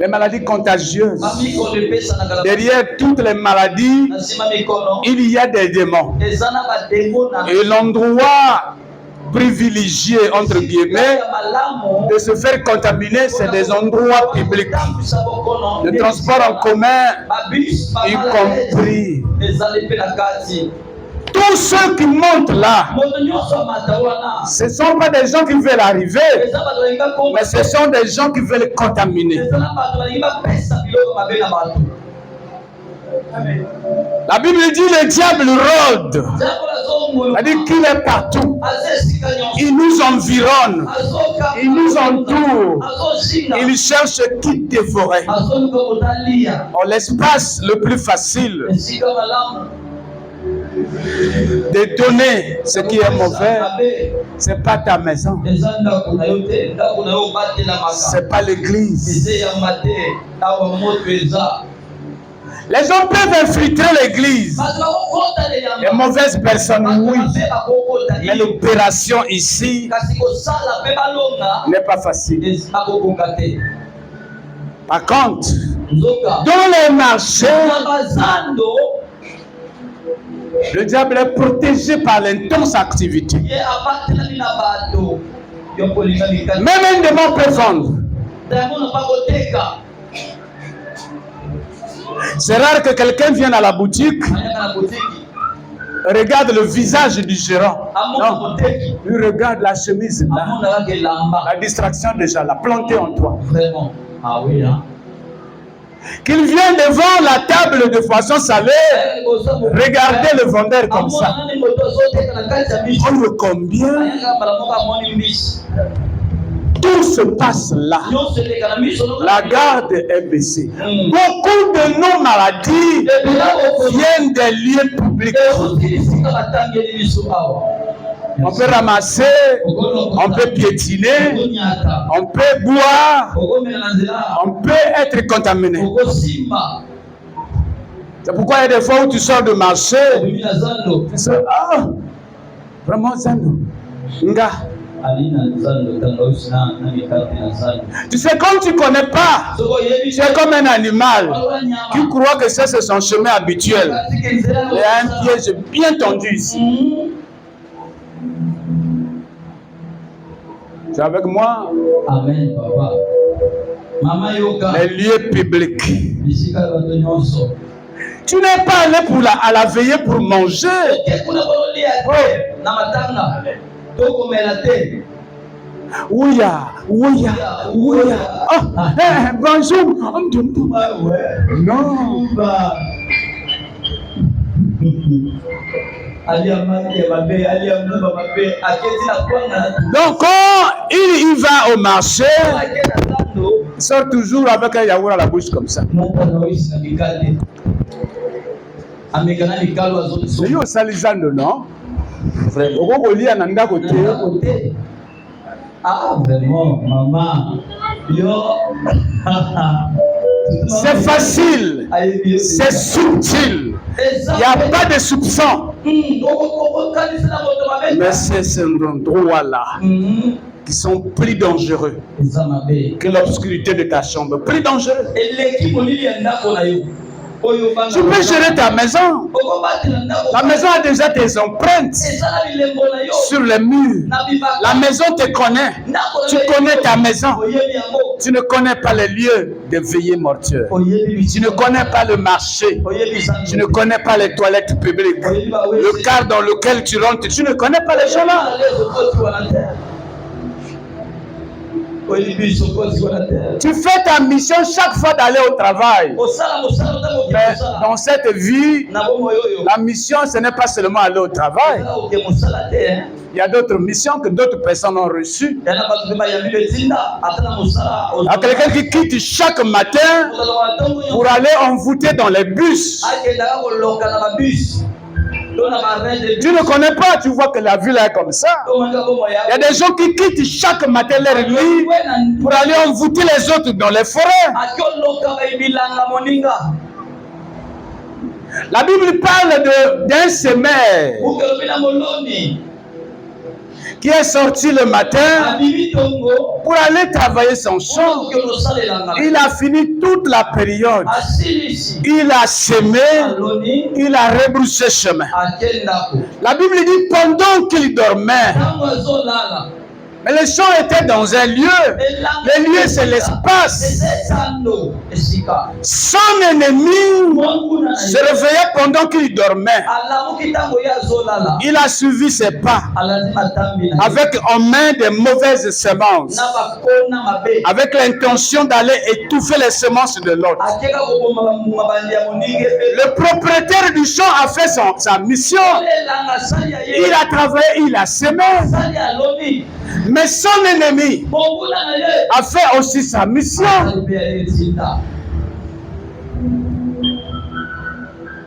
les maladies contagieuses, derrière toutes les maladies, il y a des démons. Et l'endroit privilégié, entre guillemets, de se faire contaminer, c'est des endroits publics. Le transport en commun, y compris. Tous ceux qui montent là, ce ne sont pas des gens qui veulent arriver, mais ce sont des gens qui veulent contaminer. La Bible dit le diable rôde. C'est-à-dire qu'il est partout. Il nous environne. Il nous entoure. Il cherche qui dévorer. En l'espace le plus facile de donner ce qui est mauvais, c'est pas ta maison, c'est pas l'église. Les gens peuvent infiltrer l'église. Les mauvaises personnes, oui. Mais l'opération ici n'est pas facile. Par contre, dans les marchés, le diable est protégé par l'intense activité. Même un démon peut vendre. C'est rare que quelqu'un vienne à la boutique, regarde le visage du gérant. Non, il regarde la chemise là. La distraction déjà, la plantée en toi. Vraiment. Ah oui, hein. Qu'il vienne devant la table de poisson salé, regardez le vendeur comme ça. On le combien? Tout se passe là. La garde est baissée. Beaucoup de nos maladies viennent des lieux publics. On peut ramasser, on peut piétiner, on peut boire, on peut être contaminé. C'est pourquoi il y a des fois où tu sors de marché, tu sais, ah, vraiment Zando, nga. Tu sais, comme tu ne connais pas, tu es comme un animal qui croit que c'est son chemin habituel. Il y a un piège bien tendu ici. Tu es avec moi? Amen, papa. Les lieux publics. Tu n'es pas allé pour à la veillée pour manger. Ouya, ouya, ouya. Oh, bonjour. Non. Donc quand il y va au marché, il sort toujours avec un yaourt à la bouche comme ça. C'est yo salizando, non? Ah, vraiment, maman. C'est facile, c'est subtil. Il n'y a pas de soupçon. Mais c'est ces endroits-là qui sont plus dangereux que l'obscurité de ta chambre. Plus dangereux. Tu peux gérer ta maison. La maison a déjà tes empreintes sur les murs. La maison te connaît. Tu connais ta maison. Tu ne connais pas les lieux de veillée mortuaire. Tu ne connais pas le marché. Tu ne connais pas les toilettes publiques. Le car dans lequel tu rentres. Tu ne connais pas les gens là. Tu fais ta mission chaque fois d'aller au travail. Mais dans cette vie, la mission, ce n'est pas seulement aller au travail. Il y a d'autres missions que d'autres personnes ont reçues. Il y a quelqu'un qui quitte chaque matin pour aller envoûter dans les bus. Tu ne connais pas, tu vois que la ville est comme ça. Il y a des gens qui quittent chaque matin leur lit pour aller envoûter les autres dans les forêts. La Bible parle d'un semeur qui est sorti le matin pour aller travailler son champ. Il a fini toute la période. Il a semé, il a rebroussé chemin. La Bible dit pendant qu'il dormait. Mais le champ était dans un lieu. Le lieu, c'est l'espace. Son ennemi se réveillait pendant qu'il dormait. Il a suivi ses pas avec en main des mauvaises semences, avec l'intention d'aller étouffer les semences de l'autre. Le propriétaire du champ a fait sa mission. Il a travaillé, il a semé. Mais son ennemi a fait aussi sa mission.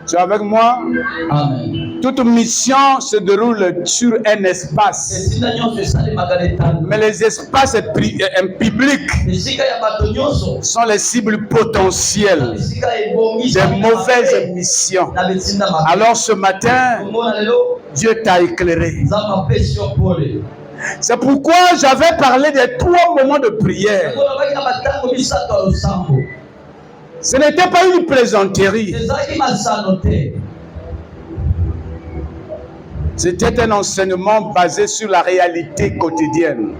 Tu es avec moi? Amen. Toute mission se déroule sur un espace. Mais les espaces publics sont les cibles potentielles des mauvaises missions. Alors ce matin, Dieu t'a éclairé. C'est pourquoi j'avais parlé des 3 moments de prière. Ce n'était pas une plaisanterie. C'était un enseignement basé sur la réalité quotidienne.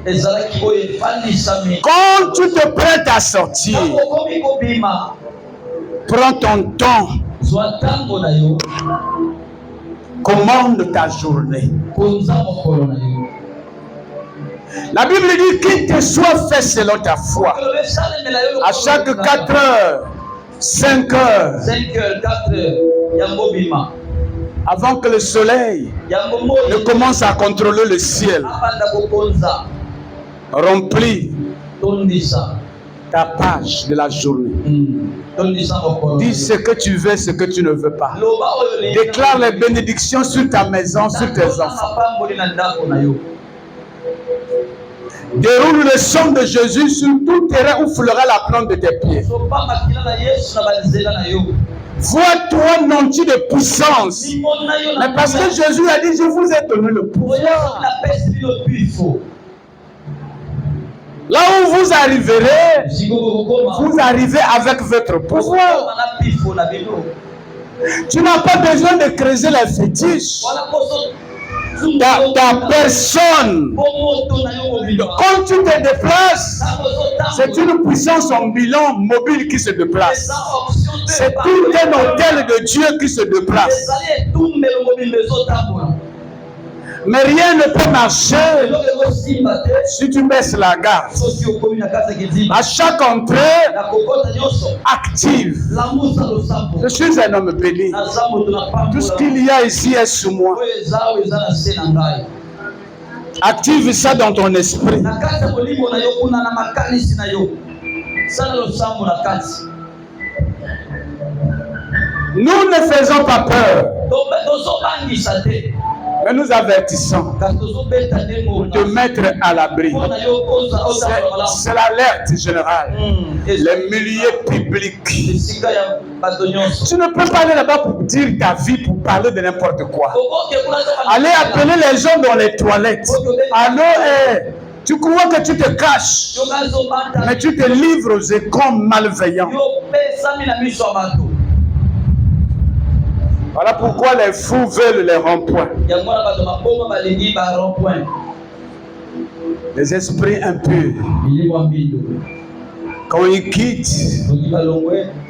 Quand tu te prêtes à sortir, prends ton temps. Commande ta journée. La Bible dit qu'il te soit fait selon ta foi. À chaque 4 heures, 5 heures, 4 heures, avant que le soleil ne commence à contrôler le ciel, remplis ta page de la journée. Dis ce que tu veux, ce que tu ne veux pas. Déclare les bénédictions sur ta maison, sur tes enfants. Déroule le sang de Jésus sur tout terrain où fleura la plante de tes pieds. Vois-toi nanti de puissance. Mais parce que Jésus a dit, je vous ai donné le pouvoir. Là où vous arriverez, vous arrivez avec votre pouvoir. Tu n'as pas besoin de creuser les fétiches. Ta personne, quand tu te déplaces, c'est une puissance ambulant mobile qui se déplace. C'est tout un hôtel de Dieu qui se déplace. Mais rien ne peut marcher si tu baisses la garde. À chaque entrée active, je suis un homme béni. Tout ce qu'il y a ici est sous moi. Active ça dans ton esprit. Nous ne faisons pas peur, mais nous avertissons pour te mettre à l'abri. C'est l'alerte générale. Les milieux publics. Tu ne peux pas aller là-bas pour dire ta vie, pour parler de n'importe quoi. Allez appeler les gens dans les toilettes. Allô, tu crois que tu te caches, mais tu te livres aux écrans malveillants. Voilà pourquoi les fous veulent les ronds-points. Les esprits impurs, quand ils quittent,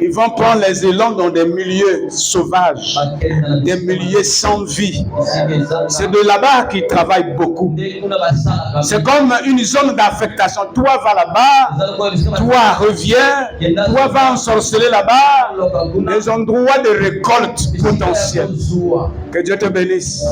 ils vont prendre les élans dans des milieux sauvages, des milieux sans vie. C'est de là-bas qu'ils travaillent beaucoup. C'est comme une zone d'affectation. Toi, va là-bas, toi, reviens, toi, va ensorceler là-bas. Des endroits de récolte potentielle. Que Dieu te bénisse.